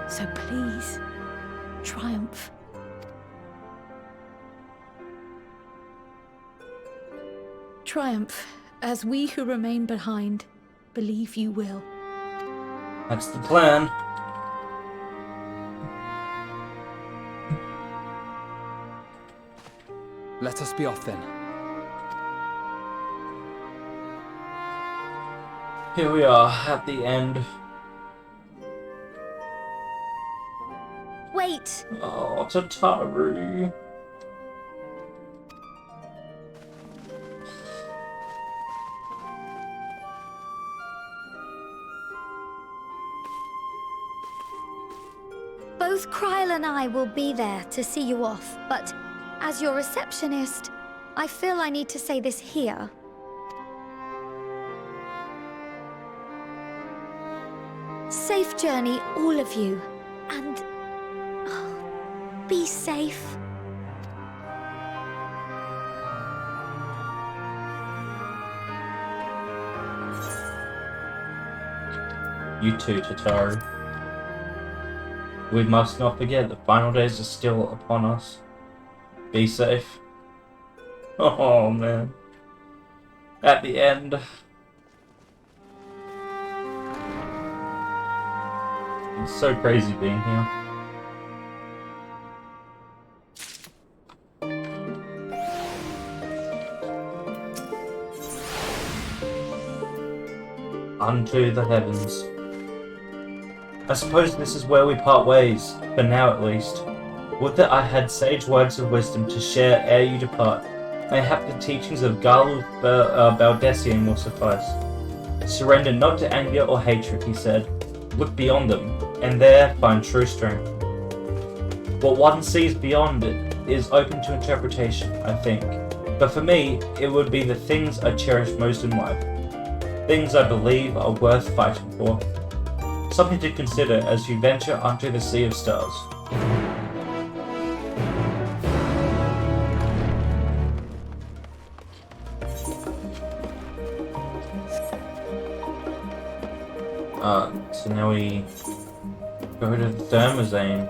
F: So please, triumph. Triumph, as we who remain behind believe you will.
A: That's the plan.
H: Let us be off then.
A: Here we are at the end.
J: Wait!
A: Oh, Tataru.
J: Both Kryl and I will be there to see you off, but as your receptionist, I feel I need to say this here. Safe journey, all of you, and be safe.
A: You too, Tataru. We must not forget the final days are still upon us. Be safe. Oh man. At the end. It's so crazy being here. Unto the heavens. I suppose this is where we part ways, for now at least. Would that I had sage words of wisdom to share ere you depart. Mayhap the teachings of Garl Baldessian will suffice. Surrender not to anger or hatred, he said. Look beyond them, and there find true strength. What one sees beyond it is open to interpretation, I think. But for me, it would be the things I cherish most in life. Things I believe are worth fighting for. Something to consider as you venture onto the sea of stars. So now we go to Thermazane.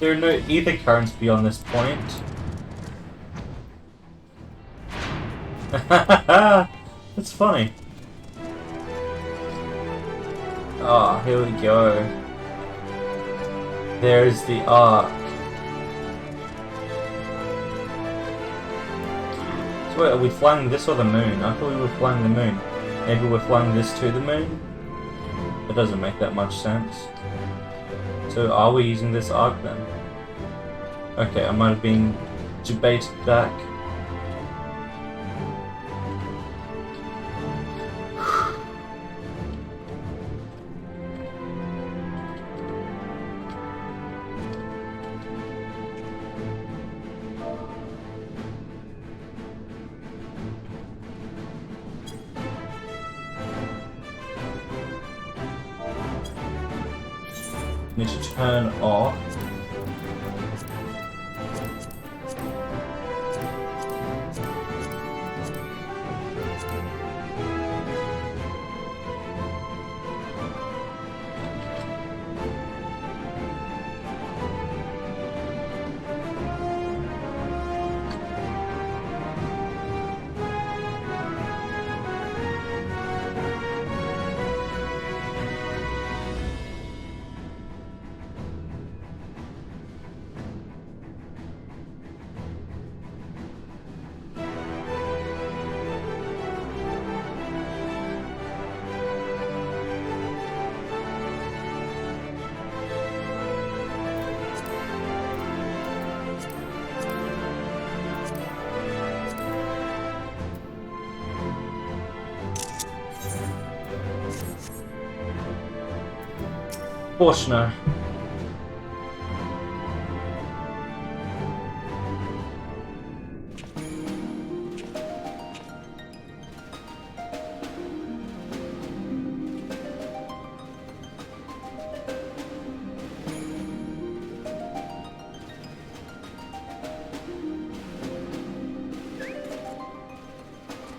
A: There are no ether currents beyond this point. That's funny. Oh, here we go. There's the arc. So wait, are we flying this or the moon? I thought we were flying the moon. Maybe we're flying this to the moon? That doesn't make that much sense. So are we using this arc then? Okay, I might have been debated back. Need to turn off. Forshner.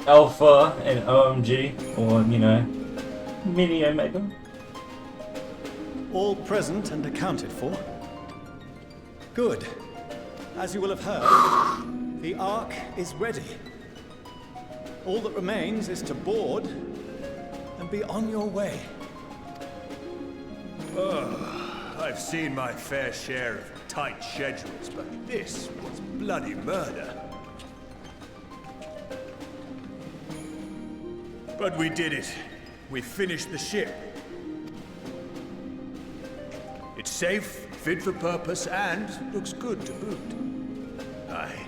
A: Alpha and OMG, or, you know, Mini Omega.
K: All present and accounted for? Good. As you will have heard, the Ark is ready. All that remains is to board and be on your way.
L: I've seen my fair share of tight schedules, but this was bloody murder. But we did it. We finished the ship. It's safe, fit for purpose, and looks good to boot. Aye,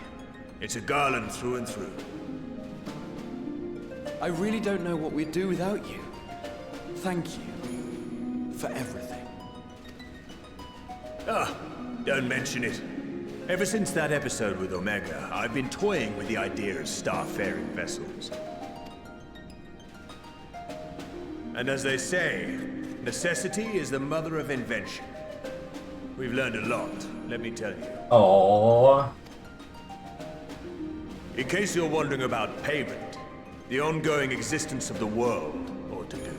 L: it's a garland through and through.
I: I really don't know what we'd do without you. Thank you for everything.
L: Ah, don't mention it. Ever since that episode with Omega, I've been toying with the idea of starfaring vessels. And as they say, necessity is the mother of invention. We've learned a lot, let me tell you.
A: Aww.
L: In case you're wondering about payment, the ongoing existence of the world ought to do.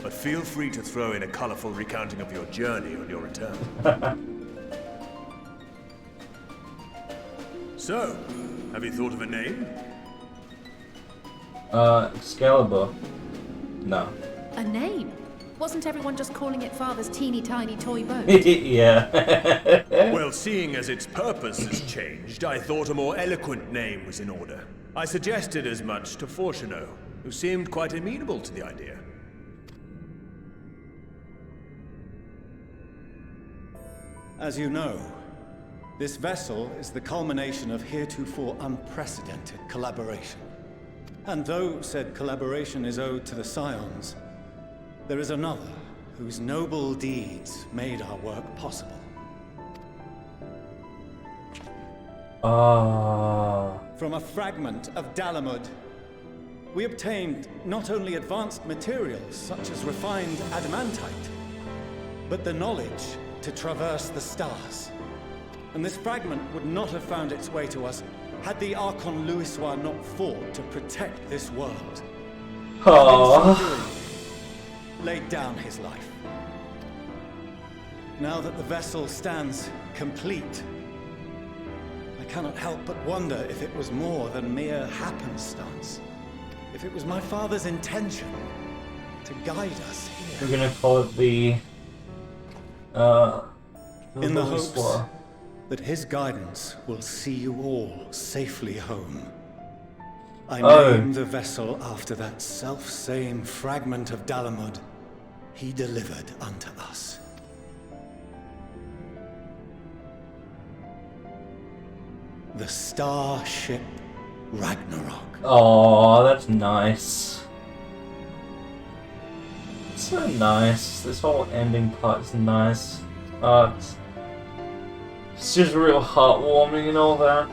L: But feel free to throw in a colorful recounting of your journey on your return. So, have you thought of a name?
A: Excalibur. No.
G: A name? Wasn't everyone just calling it Father's teeny tiny toy boat?
A: Yeah.
L: Well, seeing as its purpose has changed, I thought a more eloquent name was in order. I suggested as much to Fortuno, who seemed quite amenable to the idea.
K: As you know, this vessel is the culmination of heretofore unprecedented collaboration. And though said collaboration is owed to the Scions, there is another whose noble deeds made our work possible. From a fragment of Dalamud, we obtained not only advanced materials such as refined adamantite, but the knowledge to traverse the stars. And this fragment would not have found its way to us had the Archon Louisois not fought to protect this world. And in so doing, laid down his life. Now that the vessel stands complete, I cannot help but wonder if it was more than mere happenstance. If it was my father's intention to guide us here.
A: We're gonna call it the
K: in the hopes that his guidance will see you all safely home. I named the vessel after that self-same fragment of Dalamud he delivered unto us. The starship Ragnarok.
A: Oh, that's nice. So nice. This whole ending part is nice. It's just real heartwarming and all that.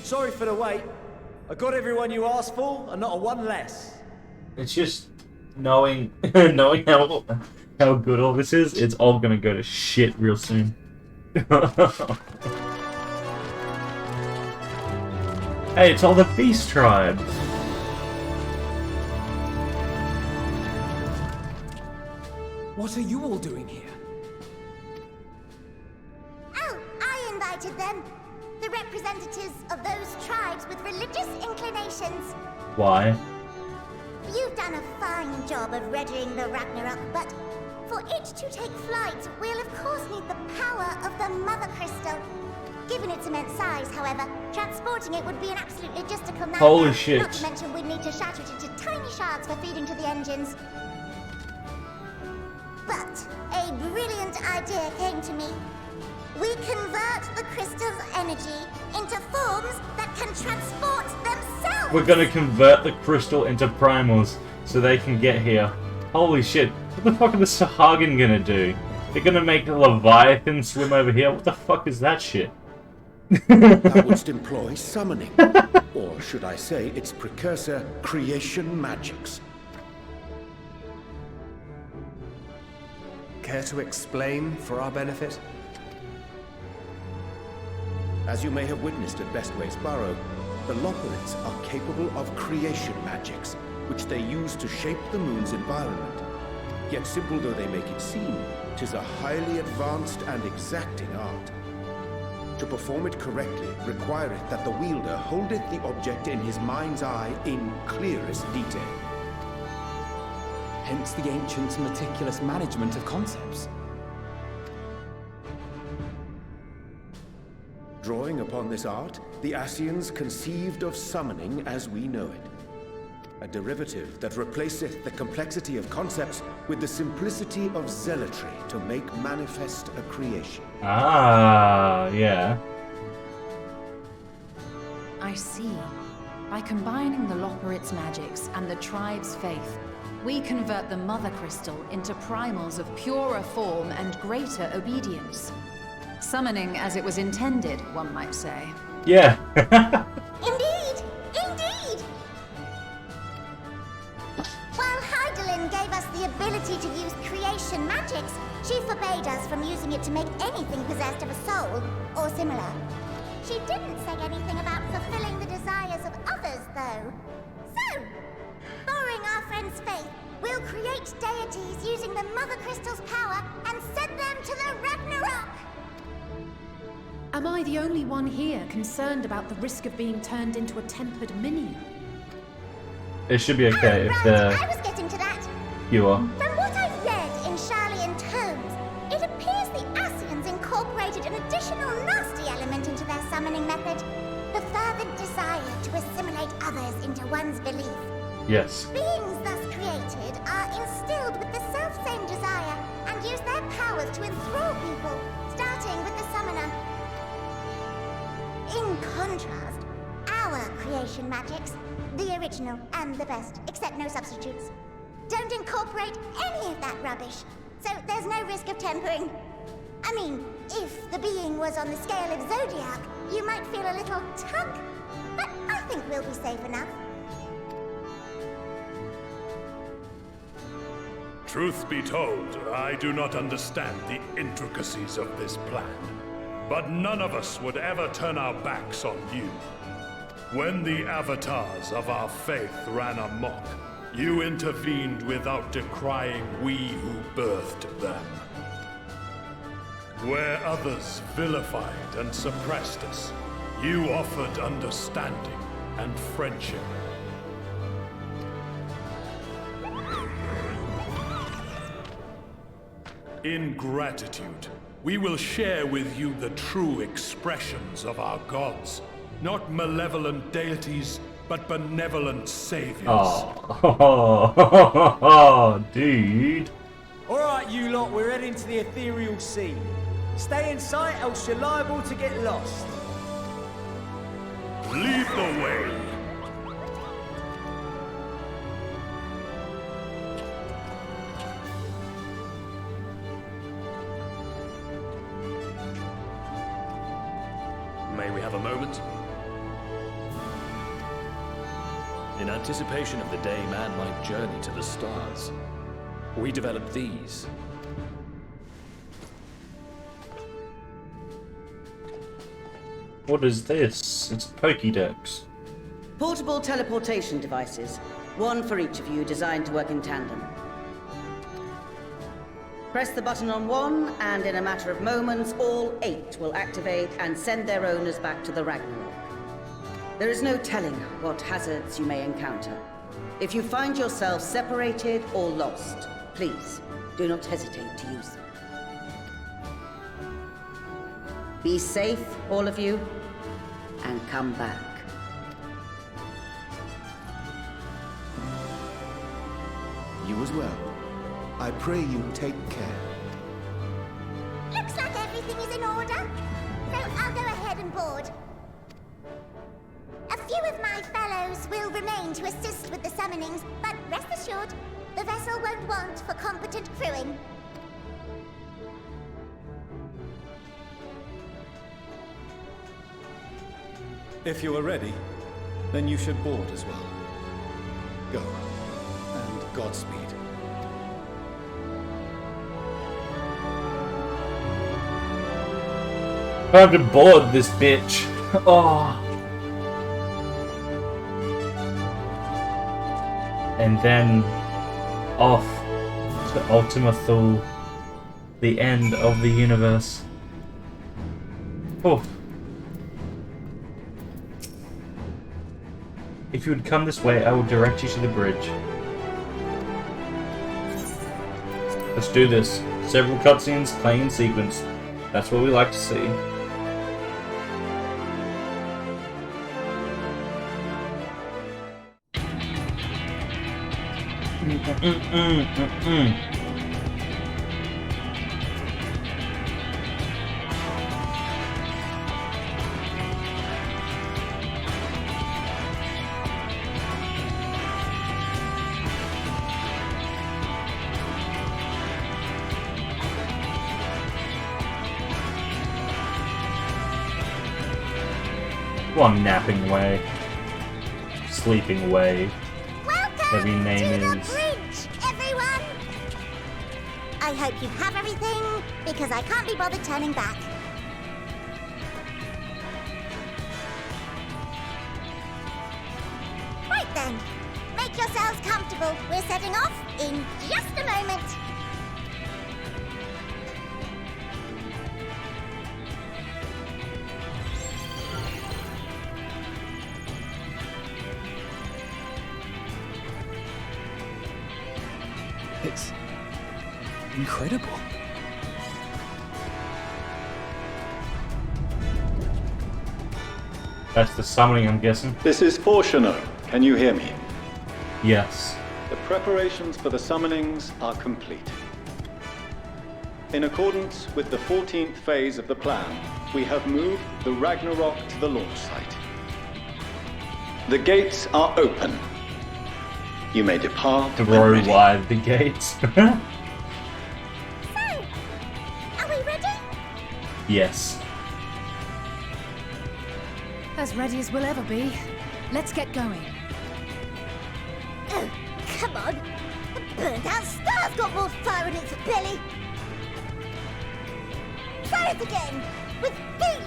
M: Sorry for the wait. I got everyone you asked for, and not a one less.
A: It's just knowing knowing how good all this is, it's all gonna go to shit real soon. Hey, it's all the Beast Tribe.
G: What are you all doing here?
N: Oh, I invited them. The representatives of those tribes with religious inclinations.
A: Why?
N: You've done a fine job of readying the Ragnarok, but for it to take flight, we'll of course need the power of the Mother Crystal. Given its immense size, however, transporting it would be an absolute logistical nightmare.
A: Holy shit.
N: Not to mention we'd need to shatter it into tiny shards for feeding to the engines. But a brilliant idea came to me. We convert the crystal's energy into forms that can transport themselves!
A: We're gonna convert the crystal into primals so they can get here. Holy shit, what the fuck are the Sahagin gonna do? They're gonna make the Leviathan swim over here? What the fuck is that shit?
D: Thou wouldst employ summoning, or should I say its precursor, creation magics.
C: Care to explain for our benefit?
D: As you may have witnessed at Bestway's Burrow, the Loporrits are capable of creation magics, which they use to shape the moon's environment. Yet simple though they make it seem, 'tis a highly advanced and exacting art. To perform it correctly requireth that the wielder holdeth the object in his mind's eye in clearest detail.
H: Hence the ancients' meticulous management of concepts.
D: Drawing upon this art, the Ascians conceived of summoning as we know it. A derivative that replaceth the complexity of concepts with the simplicity of zealotry to make manifest a creation.
A: Ah, yeah.
B: I see. By combining the Loporrits' magics and the tribe's faith, we convert the Mother Crystal into primals of purer form and greater obedience. Summoning as it was intended, one might say.
A: Yeah.
N: Indeed! Indeed! While Heidelin gave us the ability to use creation magics, she forbade us from using it to make anything possessed of a soul, or similar. She didn't say anything about fulfilling the desires of others, though. So, borrowing our friend's faith, we'll create deities using the Mother Crystal's power and send them to the Ragnarok!
G: Am I the only one here concerned about the risk of being turned into a tempered minion?
A: It should be okay if
N: I was getting to that.
A: you are.
N: From what I've read in Charlian tomes, it appears the Ascians incorporated an additional nasty element into their summoning method. The fervent desire to assimilate others into one's belief.
A: Yes.
N: Beings thus created are instilled with the self-same desire and use their powers to enthrall people, starting with the summoner. In contrast, our creation magics, the original and the best, except no substitutes, don't incorporate any of that rubbish, so there's no risk of tempering. I mean, if the being was on the scale of Zodiac, you might feel a little tug, but I think we'll be safe enough.
L: Truth be told, I do not understand the intricacies of this plan. But none of us would ever turn our backs on you. When the avatars of our faith ran amok, You intervened without decrying we who birthed them. Where others vilified and suppressed us, you offered understanding and friendship. In gratitude, we will share with you the true expressions of our gods. Not malevolent deities, but benevolent saviors.
A: Oh, dude.
M: Alright, you lot, we're heading to the ethereal sea. Stay in sight, else you're liable to get lost.
L: Lead the way.
O: May we have a moment? In anticipation of the day man might journey to the stars, we developed these.
A: What is this? It's a Pokédex.
P: Portable teleportation devices. One for each of you, designed to work in tandem. Press the button on one, and in a matter of moments, all 8 will activate and send their owners back to the Ragnarok. There is no telling what hazards you may encounter. If you find yourself separated or lost, please do not hesitate to use them. Be safe, all of you, and come back.
D: You as well. I pray you take care.
N: Looks like everything is in order. So I'll go ahead and board. A few of my fellows will remain to assist with the summonings, but rest assured, the vessel won't want for competent crewing.
K: If you are ready, then you should board as well. Go, and Godspeed.
A: Time to board this bitch. Oh. And then off to Ultima Thule, the end of the universe. Oh. If you would come this way, I will direct you to the bridge. Let's do this. Several cutscenes playing in sequence. That's what we like to see. One napping away, sleeping away. Whatever your name is.
N: Bridge, everyone! I hope you have everything, because I can't be bothered turning back. Right then, make yourselves comfortable. We're setting off in just a moment.
H: It's incredible.
A: That's the summoning, I'm guessing.
Q: This is Fortuno. Can you hear me?
A: Yes.
Q: The preparations for the summonings are complete. In accordance with the 14th phase of the plan, we have moved the Ragnarok to the launch site. The gates are open. You may depart.
A: Throw wide the gates.
N: So, are we ready?
A: Yes.
B: As ready as we'll ever be. Let's get going.
N: Oh, come on. The burnt-out star's got more fire in its belly. Try it again. With me.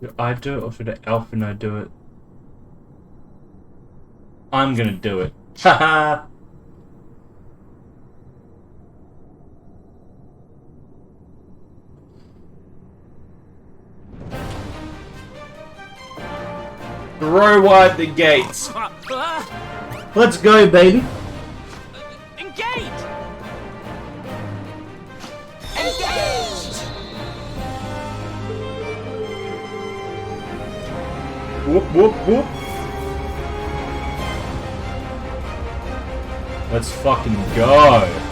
A: Should I do it or should Alphino do it? I'm gonna do it. Haha! Throw wide the gates. Let's go, baby.
R: Engage! Engage!
A: Whoop, whoop, whoop. Let's fucking go.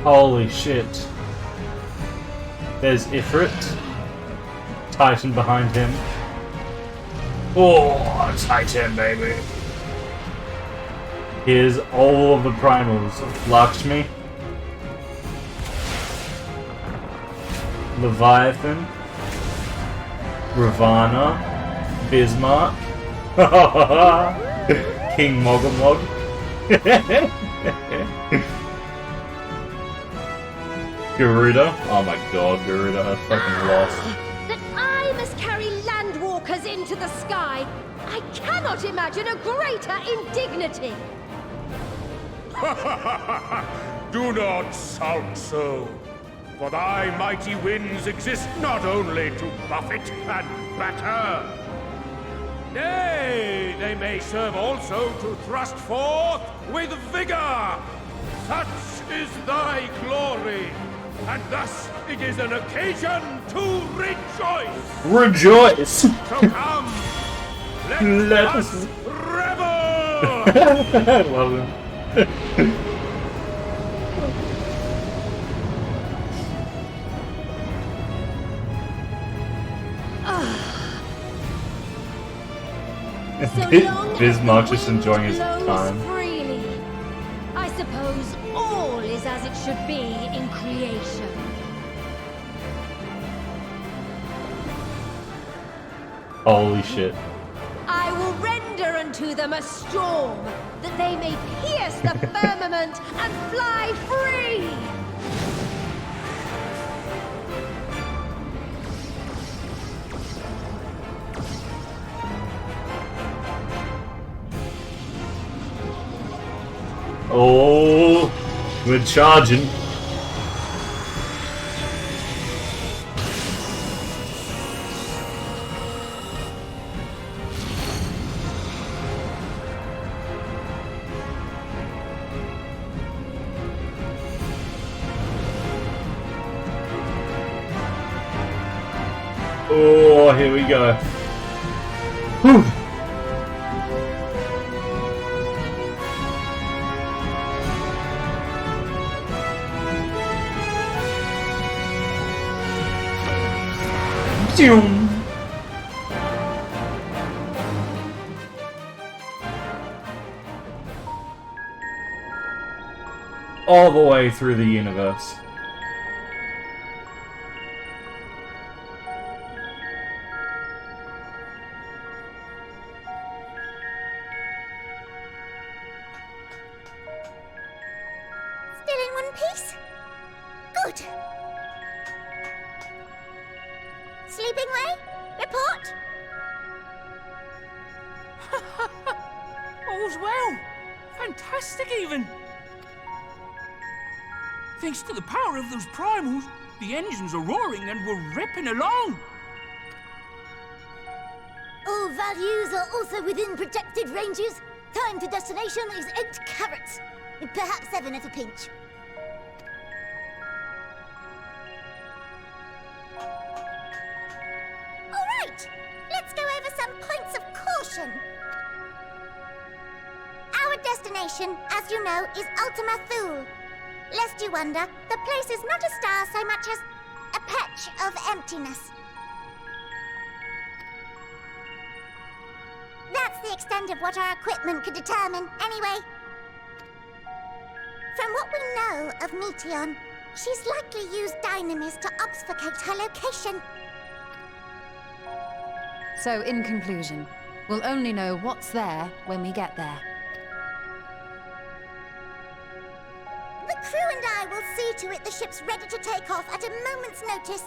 A: Holy shit. There's Ifrit. Titan behind him. Oh, Titan, baby. Here's all of the primals. Lakshmi. Leviathan. Ravana. Bismarck. King Mogamog. Garuda? Oh my god, Garuda, I fucking lost.
S: That I must carry landwalkers into the sky! I cannot imagine a greater indignity!
T: Do not sulk so, for thy mighty winds exist not only to buffet and batter. Nay, they may serve also to thrust forth with vigor. Such is thy glory. And thus, it is an occasion to rejoice!
A: Rejoice!
T: So come, let us revel!
A: I love him. Bismarck just enjoying his time.
S: Freely. I suppose all is as it should be in creation.
A: Holy shit.
S: I will render unto them a storm, that they may pierce the firmament and fly free!
A: Oh, we're charging. Oh, here we go. Whew. All the way through the universe.
N: Still in one piece? Good. Sleeping way? Report?
R: All's well. Fantastic, even. Thanks to the power of those primals, the engines are roaring and we're ripping along.
N: All values are also within projected ranges. Time to destination is 8 carats. Perhaps 7 at a pinch. Alright, let's go over some points of caution. Our destination, as you know, is Ultima Thule. Lest you wonder, the place is not a star so much as a patch of emptiness. That's the extent of what our equipment could determine, anyway. From what we know of Meteon, she's likely used Dynamis to obfuscate her location.
B: So, in conclusion, we'll only know what's there when we get there.
N: The crew and I will see to it the ship's ready to take off at a moment's notice.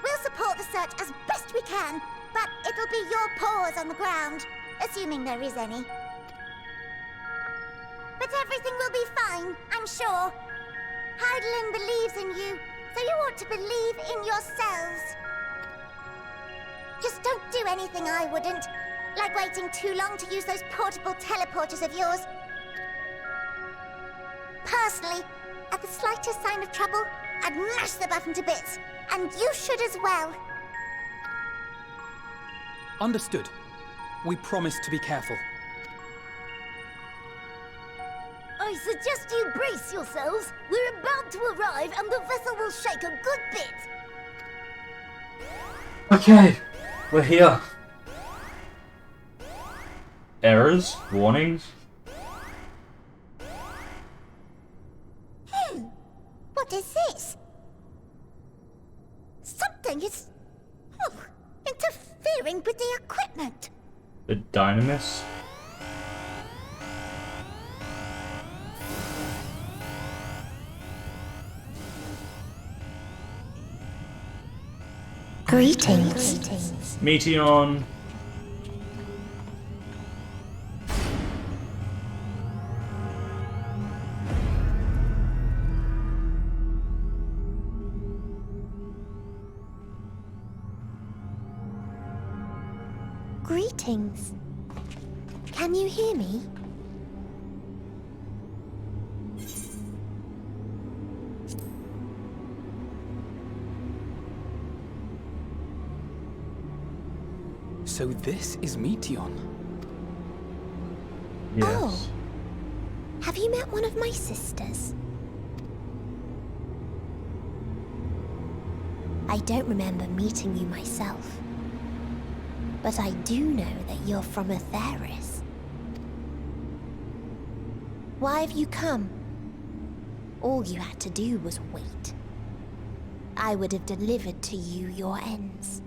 N: We'll support the search as best we can, but it'll be your paws on the ground, assuming there is any. But everything will be fine, I'm sure. Hydaelyn believes in you, so you ought to believe in yourselves. Just don't do anything I wouldn't, like waiting too long to use those portable teleporters of yours. Personally, at the slightest sign of trouble, I'd mash the button to bits, and you should as well.
H: Understood. We promise to be careful.
N: I suggest you brace yourselves. We're about to arrive, and the vessel will shake a good bit.
A: Okay, we're here. Errors? Warnings?
N: What is this? Something is... interfering with the equipment.
A: The Dynamis?
N: Greetings.
A: Meteon.
N: Greetings. Can you hear me?
H: So this is Meteon.
A: Yes.
N: Oh. Have you met one of my sisters? I don't remember meeting you myself. But I do know that you're from Atheris. Why have you come? All you had to do was wait. I would have delivered to you your ends.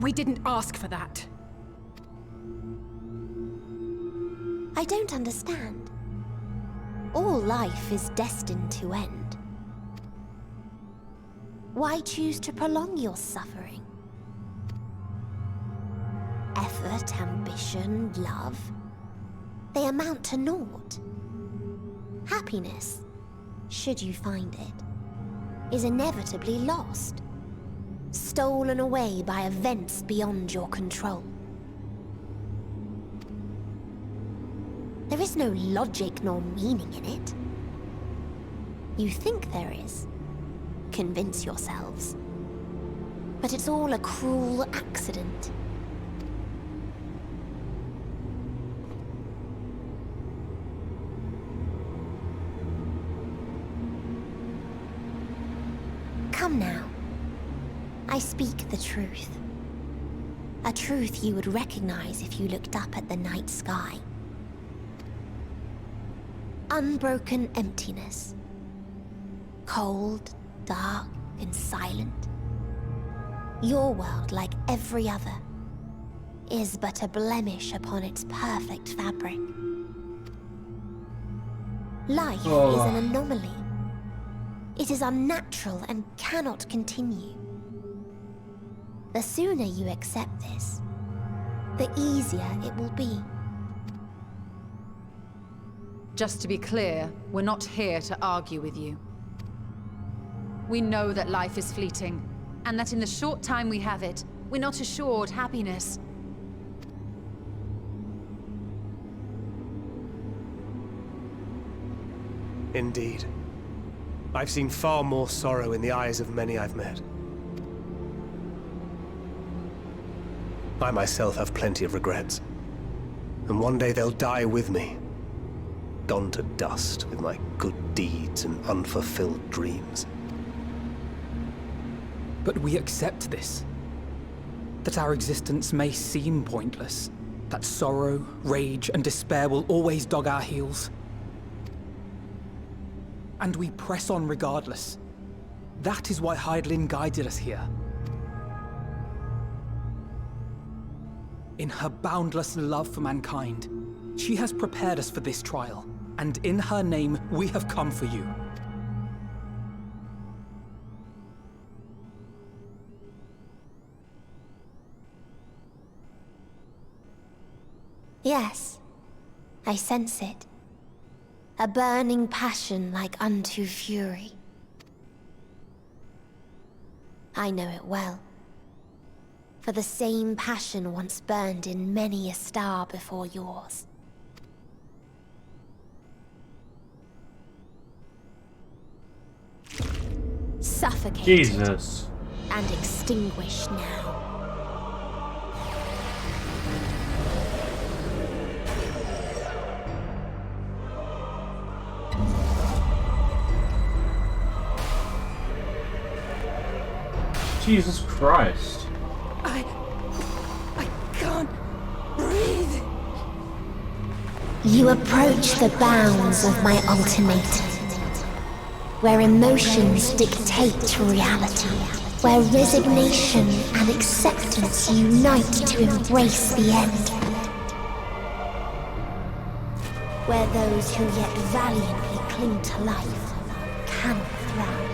G: We didn't ask for that.
N: I don't understand. All life is destined to end. Why choose to prolong your suffering? Effort, ambition, love, they amount to naught. Happiness, should you find it, is inevitably lost. Stolen away by events beyond your control. There is no logic nor meaning in it. You think there is. Convince yourselves. But it's all a cruel accident. Come now. I speak the truth. A truth you would recognize if you looked up at the night sky. Unbroken emptiness. Cold, dark, and silent. Your world, like every other, is but a blemish upon its perfect fabric. Life is an anomaly. It is unnatural and cannot continue. The sooner you accept this, the easier it will be.
B: Just to be clear, we're not here to argue with you. We know that life is fleeting, and that in the short time we have it, we're not assured happiness.
C: Indeed. I've seen far more sorrow in the eyes of many I've met. I myself have plenty of regrets. And one day they'll die with me. Gone to dust with my good deeds and unfulfilled dreams.
H: But we accept this. That our existence may seem pointless. That sorrow, rage, and despair will always dog our heels. And we press on regardless. That is why Hydaelyn guided us here. In her boundless love for mankind, she has prepared us for this trial, and in her name, we have come for you.
N: Yes, I sense it. A burning passion like unto fury. I know it well. For the same passion once burned in many a star before yours. Suffocated.
A: Jesus.
N: And extinguished now.
A: Jesus Christ.
N: I can't breathe. You approach the bounds of my ultimatum, where emotions dictate reality, where resignation and acceptance unite to embrace the end, where those who yet valiantly cling to life can thrive.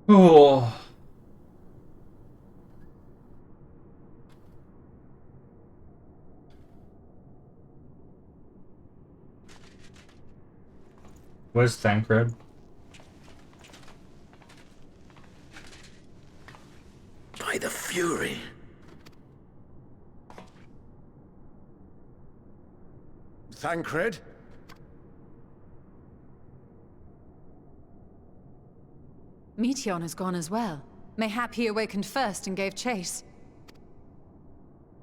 A: Oh. Where's Thancred?
D: By the Fury. Thancred?
B: Meteion has gone as well. Mayhap he awakened first and gave chase.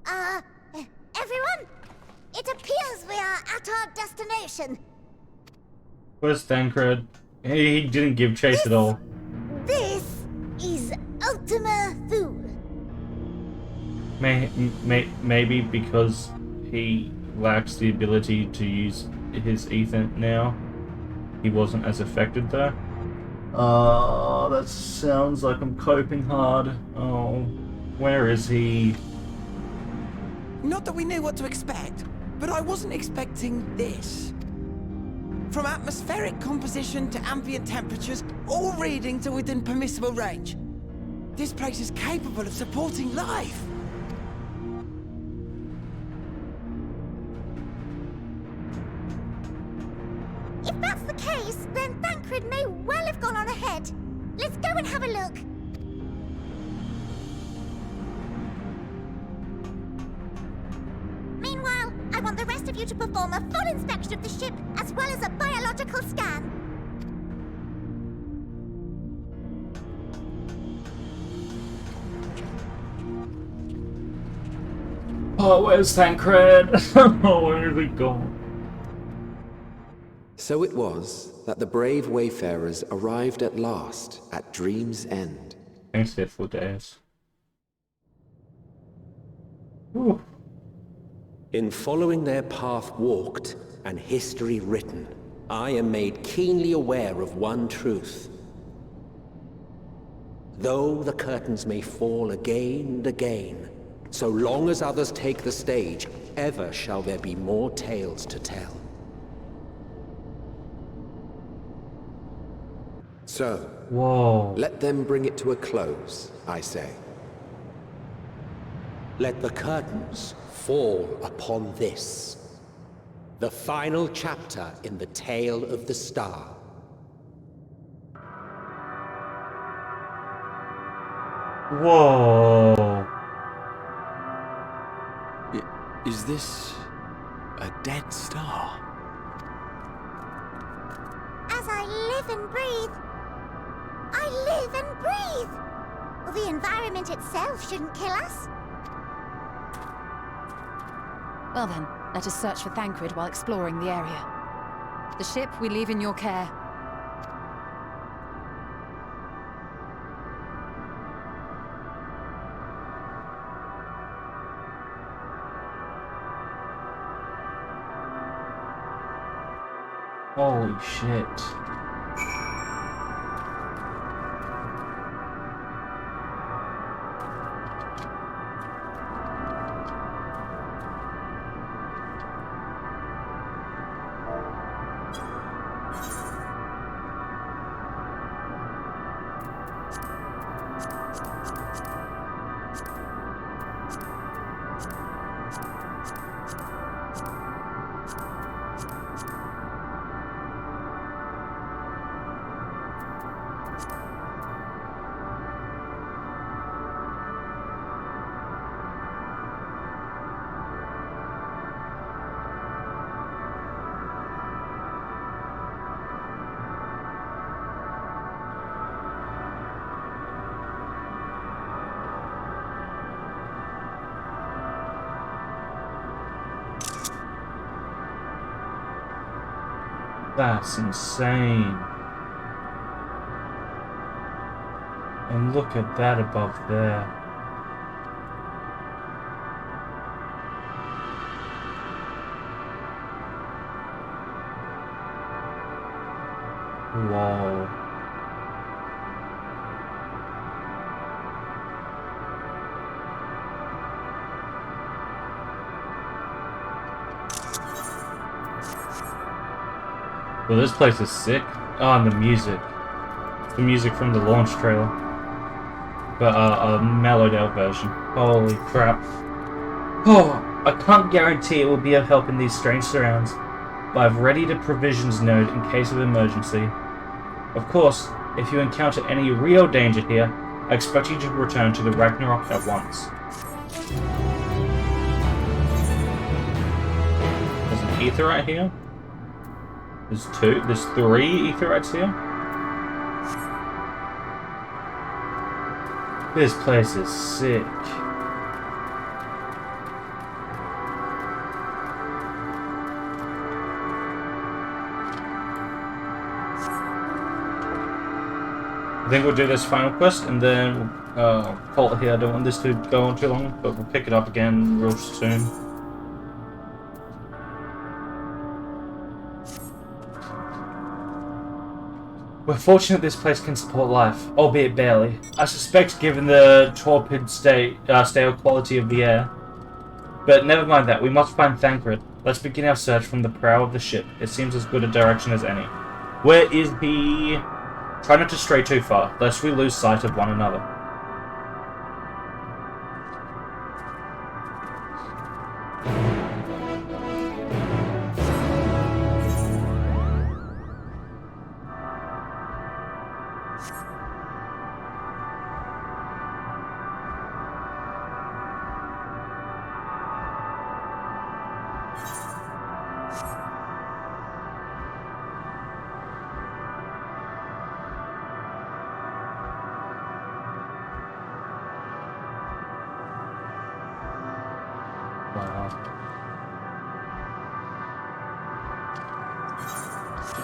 N: Everyone? It appears we are at our destination.
A: Where's Thancred? He didn't give chase at all.
N: This is Ultima Thule.
A: Maybe because he lacks the ability to use his ether now, he wasn't as affected there. That sounds like I'm coping hard. Oh, where is he?
U: Not that we knew what to expect, but I wasn't expecting this. From atmospheric composition to ambient temperatures, all reading to within permissible range. This place is capable of supporting life.
N: If that's the case, then Thancred may well have gone on ahead. Let's go and have a look. Meanwhile, I want the rest of you to perform a full inspection of the ship, as well as a biological scan.
A: Oh, where's Thancred? Oh, where is he gone?
V: So it was that the brave wayfarers arrived at last at Dream's End.
A: Thanks, for days. Ooh.
V: In following their path walked and history written, I am made keenly aware of one truth. Though the curtains may fall again and again, so long as others take the stage, ever shall there be more tales to tell. So,
A: whoa.
V: Let them bring it to a close, I say. Let the curtains fall upon this. The final chapter in the tale of the star.
A: Whoa.
I: Is this a dead star?
N: As I live and breathe, I live and breathe. The environment itself shouldn't kill us.
B: Well then, let us search for Thancred while exploring the area. The ship we leave in your care.
A: Holy shit. That's insane. And look at that above there. Whoa. Well, this place is sick. Oh, and the music. The music from the launch trailer. But a mellowed out version. Holy crap. Oh, I can't guarantee it will be of help in these strange surrounds, but I've readied a provisions node in case of emergency. Of course, if you encounter any real danger here, I expect you to return to the Ragnarok at once. There's an aetheryte here. There's 3 aetherytes here. This place is sick. I think we'll do this final quest and then call it here. I don't want this to go on too long, but we'll pick it up again real soon. We're fortunate this place can support life, albeit barely. I suspect given the torpid stale quality of the air. But never mind that, we must find Thancred. Let's begin our search from the prow of the ship. It seems as good a direction as any. Where is he? Try not to stray too far, lest we lose sight of one another.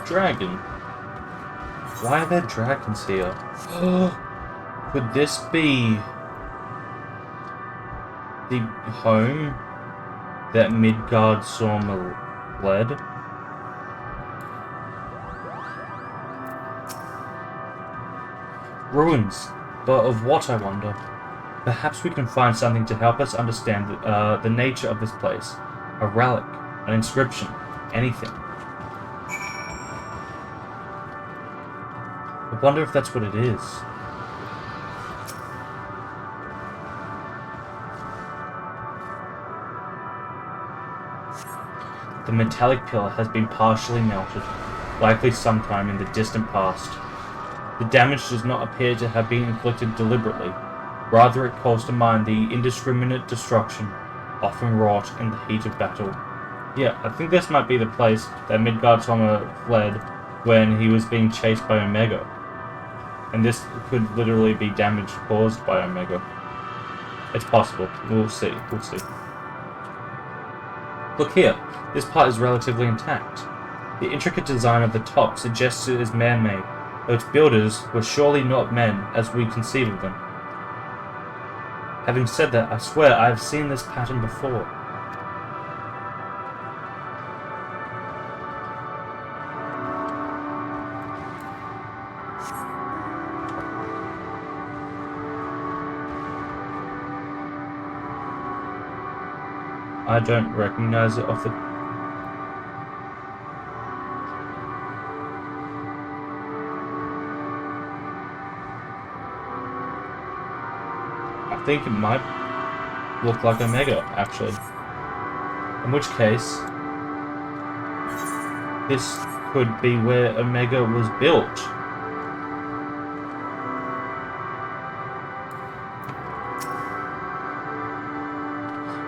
A: Dragon. Why are there dragons here? Could this be the home that Midgard saw led? Ruins, but of what, I wonder? Perhaps we can find something to help us understand the nature of this place. A relic, an inscription, anything. I wonder if that's what it is. The metallic pillar has been partially melted, likely sometime in the distant past. The damage does not appear to have been inflicted deliberately. Rather, it calls to mind the indiscriminate destruction often wrought in the heat of battle. Yeah, I think this might be the place that Midgardsormr fled when he was being chased by Omega. And this could literally be damage caused by Omega. It's possible. We'll see. We'll see. Look here. This part is relatively intact. The intricate design of the top suggests it is man-made, though its builders were surely not men as we conceive of them. Having said that, I swear I have seen this pattern before. I don't recognize it off the... I think it might look like Omega, actually. In which case, this could be where Omega was built.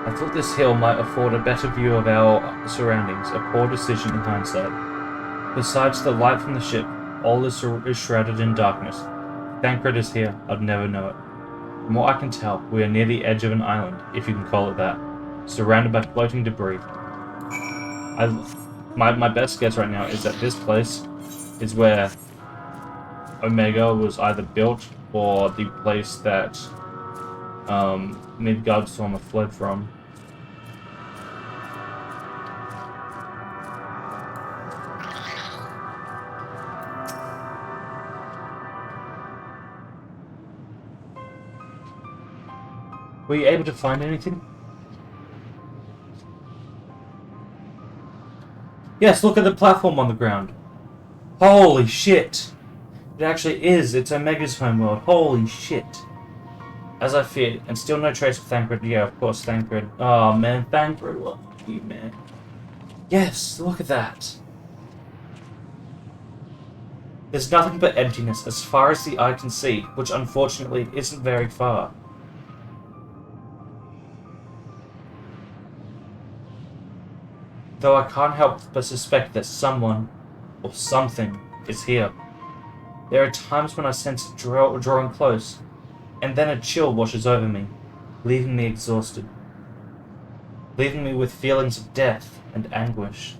A: I thought this hill might afford a better view of our surroundings, a poor decision in hindsight. Besides the light from the ship, all is shrouded in darkness. If Thancred is here, I'd never know it. From what I can tell, we are near the edge of an island, if you can call it that, surrounded by floating debris. My best guess right now is that this place is where Omega was either built or the place that Midgardsormr fled from. Were you able to find anything? Yes, look at the platform on the ground. Holy shit! It actually is. It's Omega's homeworld. Holy shit. As I feared, and still no trace of Thancred. Yeah, of course, Thancred. Oh man, Thancred, love you, man. Yes, look at that. There's nothing but emptiness as far as the eye can see, which unfortunately isn't very far. Though I can't help but suspect that someone, or something, is here. There are times when I sense it drawing close, and then a chill washes over me, leaving me exhausted. Leaving me with feelings of death and anguish.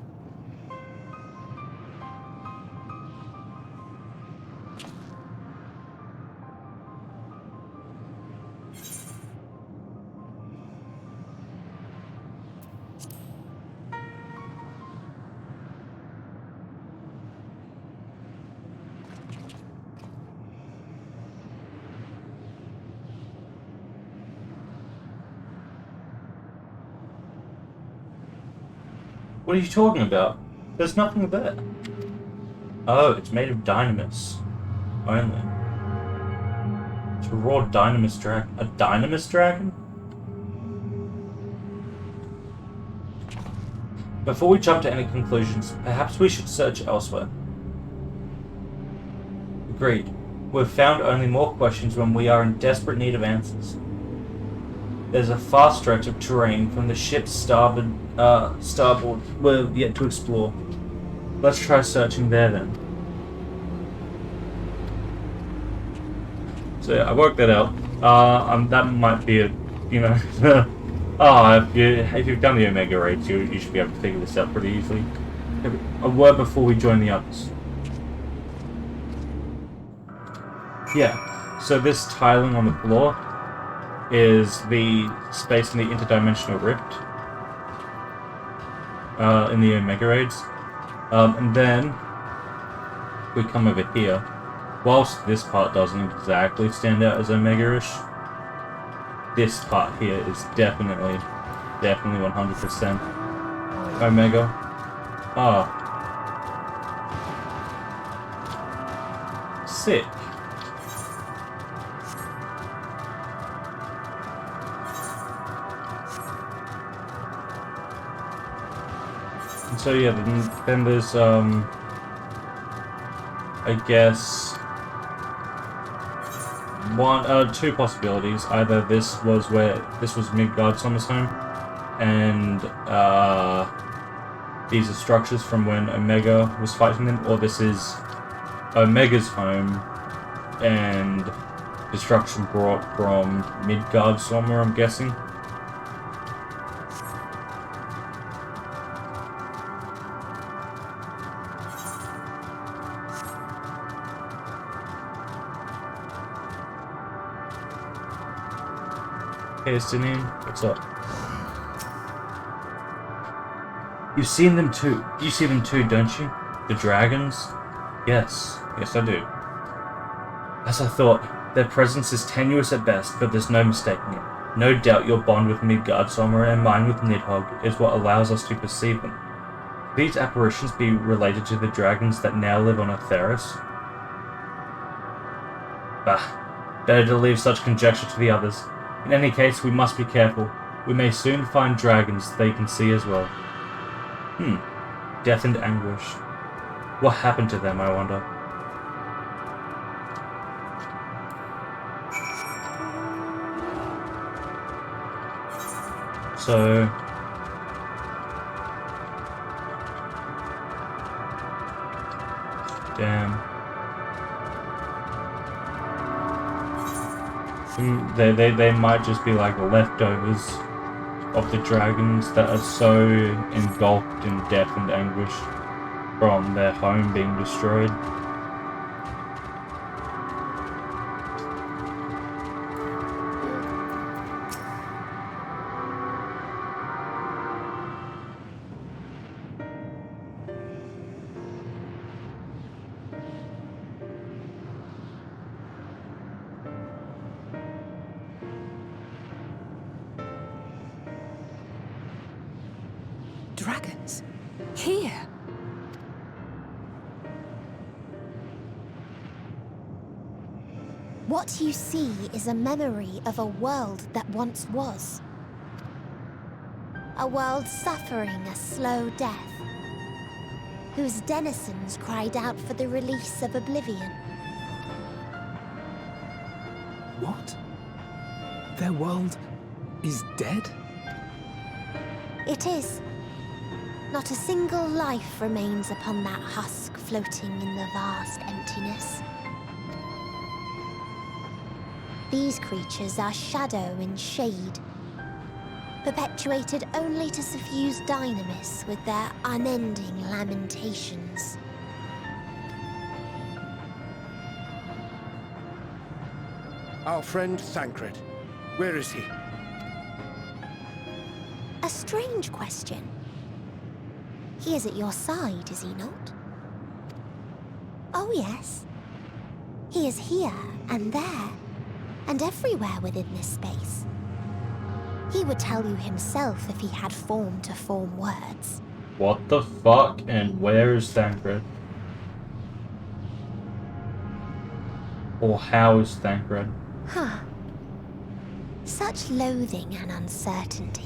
A: What are you talking about? There's nothing there. Oh, it's made of dynamis. Only. It's a raw dynamis dragon. A dynamis dragon? Before we jump to any conclusions, perhaps we should search elsewhere. Agreed. We've found only more questions when we are in desperate need of answers. There's a far stretch of terrain from the ship's starboard we're yet to explore. Let's try searching there then. So yeah, I worked that out. That might be a, you know, if you've done the Omega raids, you should be able to figure this out pretty easily. A word before we join the others. Yeah, so this tiling on the floor is the space in the interdimensional rift in the Omega raids. And then we come over here. Whilst this part doesn't exactly stand out as Omega-ish, this part here is definitely 100% Omega. Sick. And so yeah, then there's I guess two possibilities. Either this was Midgard Sommer's home, and these are structures from when Omega was fighting them, or this is Omega's home and destruction brought from Midgard Sommer, I'm guessing. Hey, Estinian, what's up? You see them too, don't you? The dragons? Yes, I do. As I thought, their presence is tenuous at best, but there's no mistaking it. No doubt your bond with Midgard Sommer and mine with Nidhogg is what allows us to perceive them. Could these apparitions be related to the dragons that now live on Etheris? Bah, better to leave such conjecture to the others. In any case, we must be careful. We may soon find dragons they can see as well. Death and anguish. What happened to them, I wonder? So... damn. They might just be like leftovers of the dragons that are so engulfed in death and anguish from their home being destroyed.
B: Dragons? Here?
N: What you see is a memory of a world that once was. A world suffering a slow death, whose denizens cried out for the release of oblivion.
H: What? Their world is dead?
N: It is. Not a single life remains upon that husk floating in the vast emptiness. These creatures are shadow and shade, perpetuated only to suffuse dynamis with their unending lamentations.
D: Our friend Thancred, where is he?
N: A strange question. He is at your side, is he not? Oh yes. He is here and there, and everywhere within this space. He would tell you himself if he had form to form words.
A: What the fuck? And where is Thancred? Or how is Thancred?
N: Huh. Such loathing and uncertainty.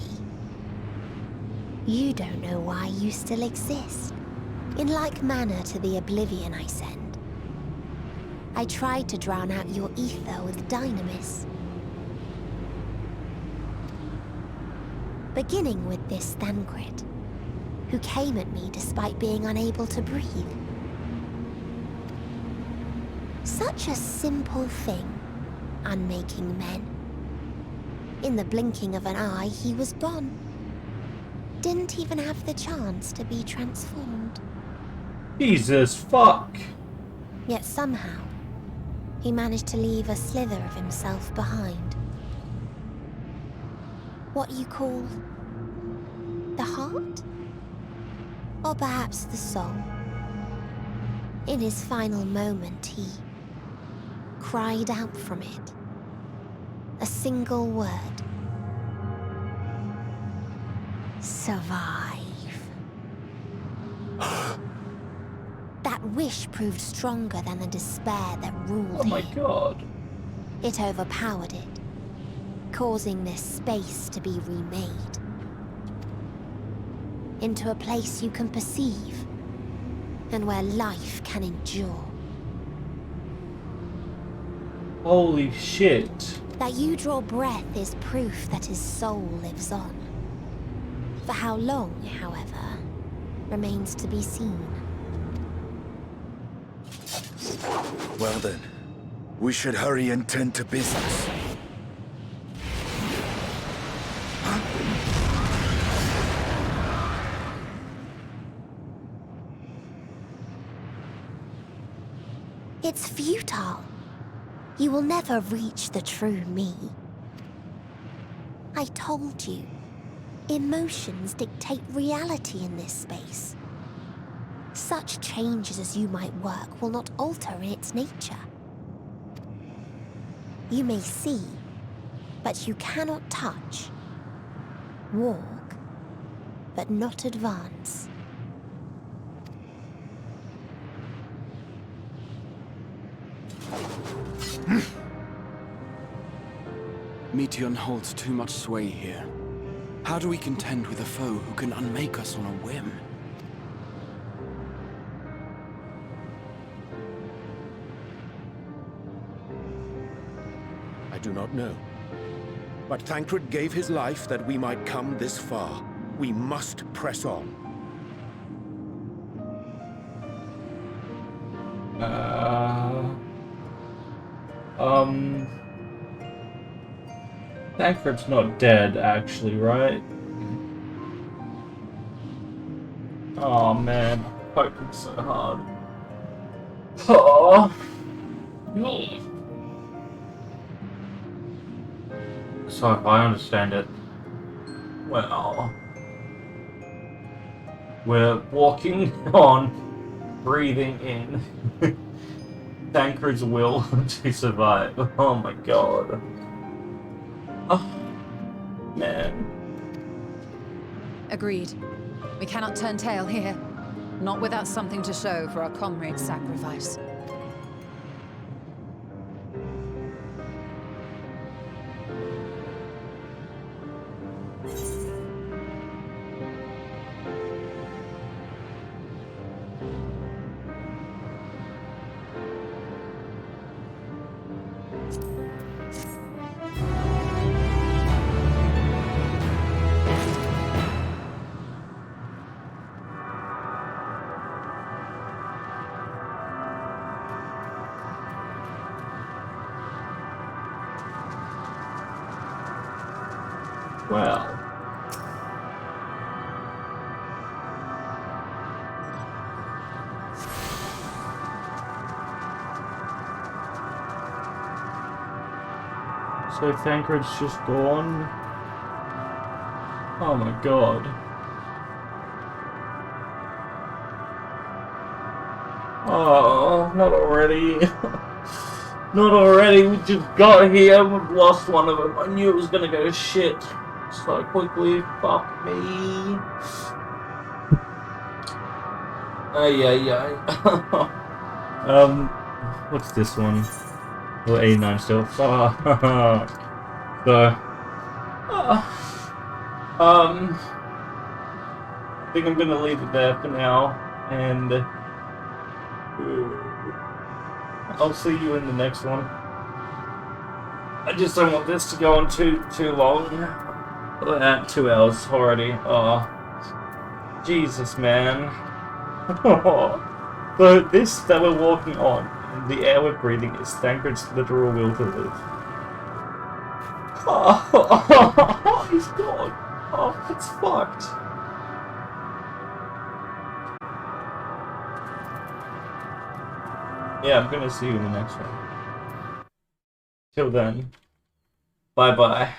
N: You don't know why you still exist. In like manner to the oblivion I send. I tried to drown out your ether with dynamis. Beginning with this Thancred, who came at me despite being unable to breathe. Such a simple thing, unmaking men. In the blinking of an eye, he was gone. Didn't even have the chance to be transformed.
A: Jesus fuck!
N: Yet somehow, he managed to leave a slither of himself behind. What you call the heart? Or perhaps the soul. In his final moment, he cried out from it. A single word. Survive. That
E: wish proved stronger than the despair that ruled
A: Oh my
E: here.
A: god.
E: It overpowered it, causing this space to be remade into a place you can perceive and where life can endure.
A: Holy shit.
E: That you draw breath is proof that his soul lives on. For how long, however, remains to be seen.
F: Well then, we should hurry and tend to business.
E: It's futile. You will never reach the true me. I told you, emotions dictate reality in this space. Such changes as you might work will not alter in its nature. You may see, but you cannot touch. Walk, but not advance.
I: Meteon holds too much sway here. How do we contend with a foe who can unmake us on a whim?
D: I do not know. But Thancred gave his life that we might come this far. We must press on.
A: Thancred's not dead, actually, right? Oh man, I'm poking so hard. Oh. So I understand it. Well, we're walking on, breathing in Thancred's will to survive. Oh my god. Oh, man.
B: Agreed. We cannot turn tail here. Not without something to show for our comrade's sacrifice.
A: Well. So Thancred's just gone? Oh my god. Oh, not already. Not already, we just got here, we've lost one of them. I knew it was gonna go shit so quickly, fuck me. What's this one? Oh, 89 still. Fuck. So, I think I'm gonna leave it there for now, and I'll see you in the next one. I just don't want this to go on too long. We're at 2 hours already. Oh, Jesus, man. So this that we're walking on, and the air we're breathing, is Thancred's literal will to live. Oh, he's gone. Oh, it's fucked. Yeah, I'm gonna see you in the next one. Till then, bye-bye.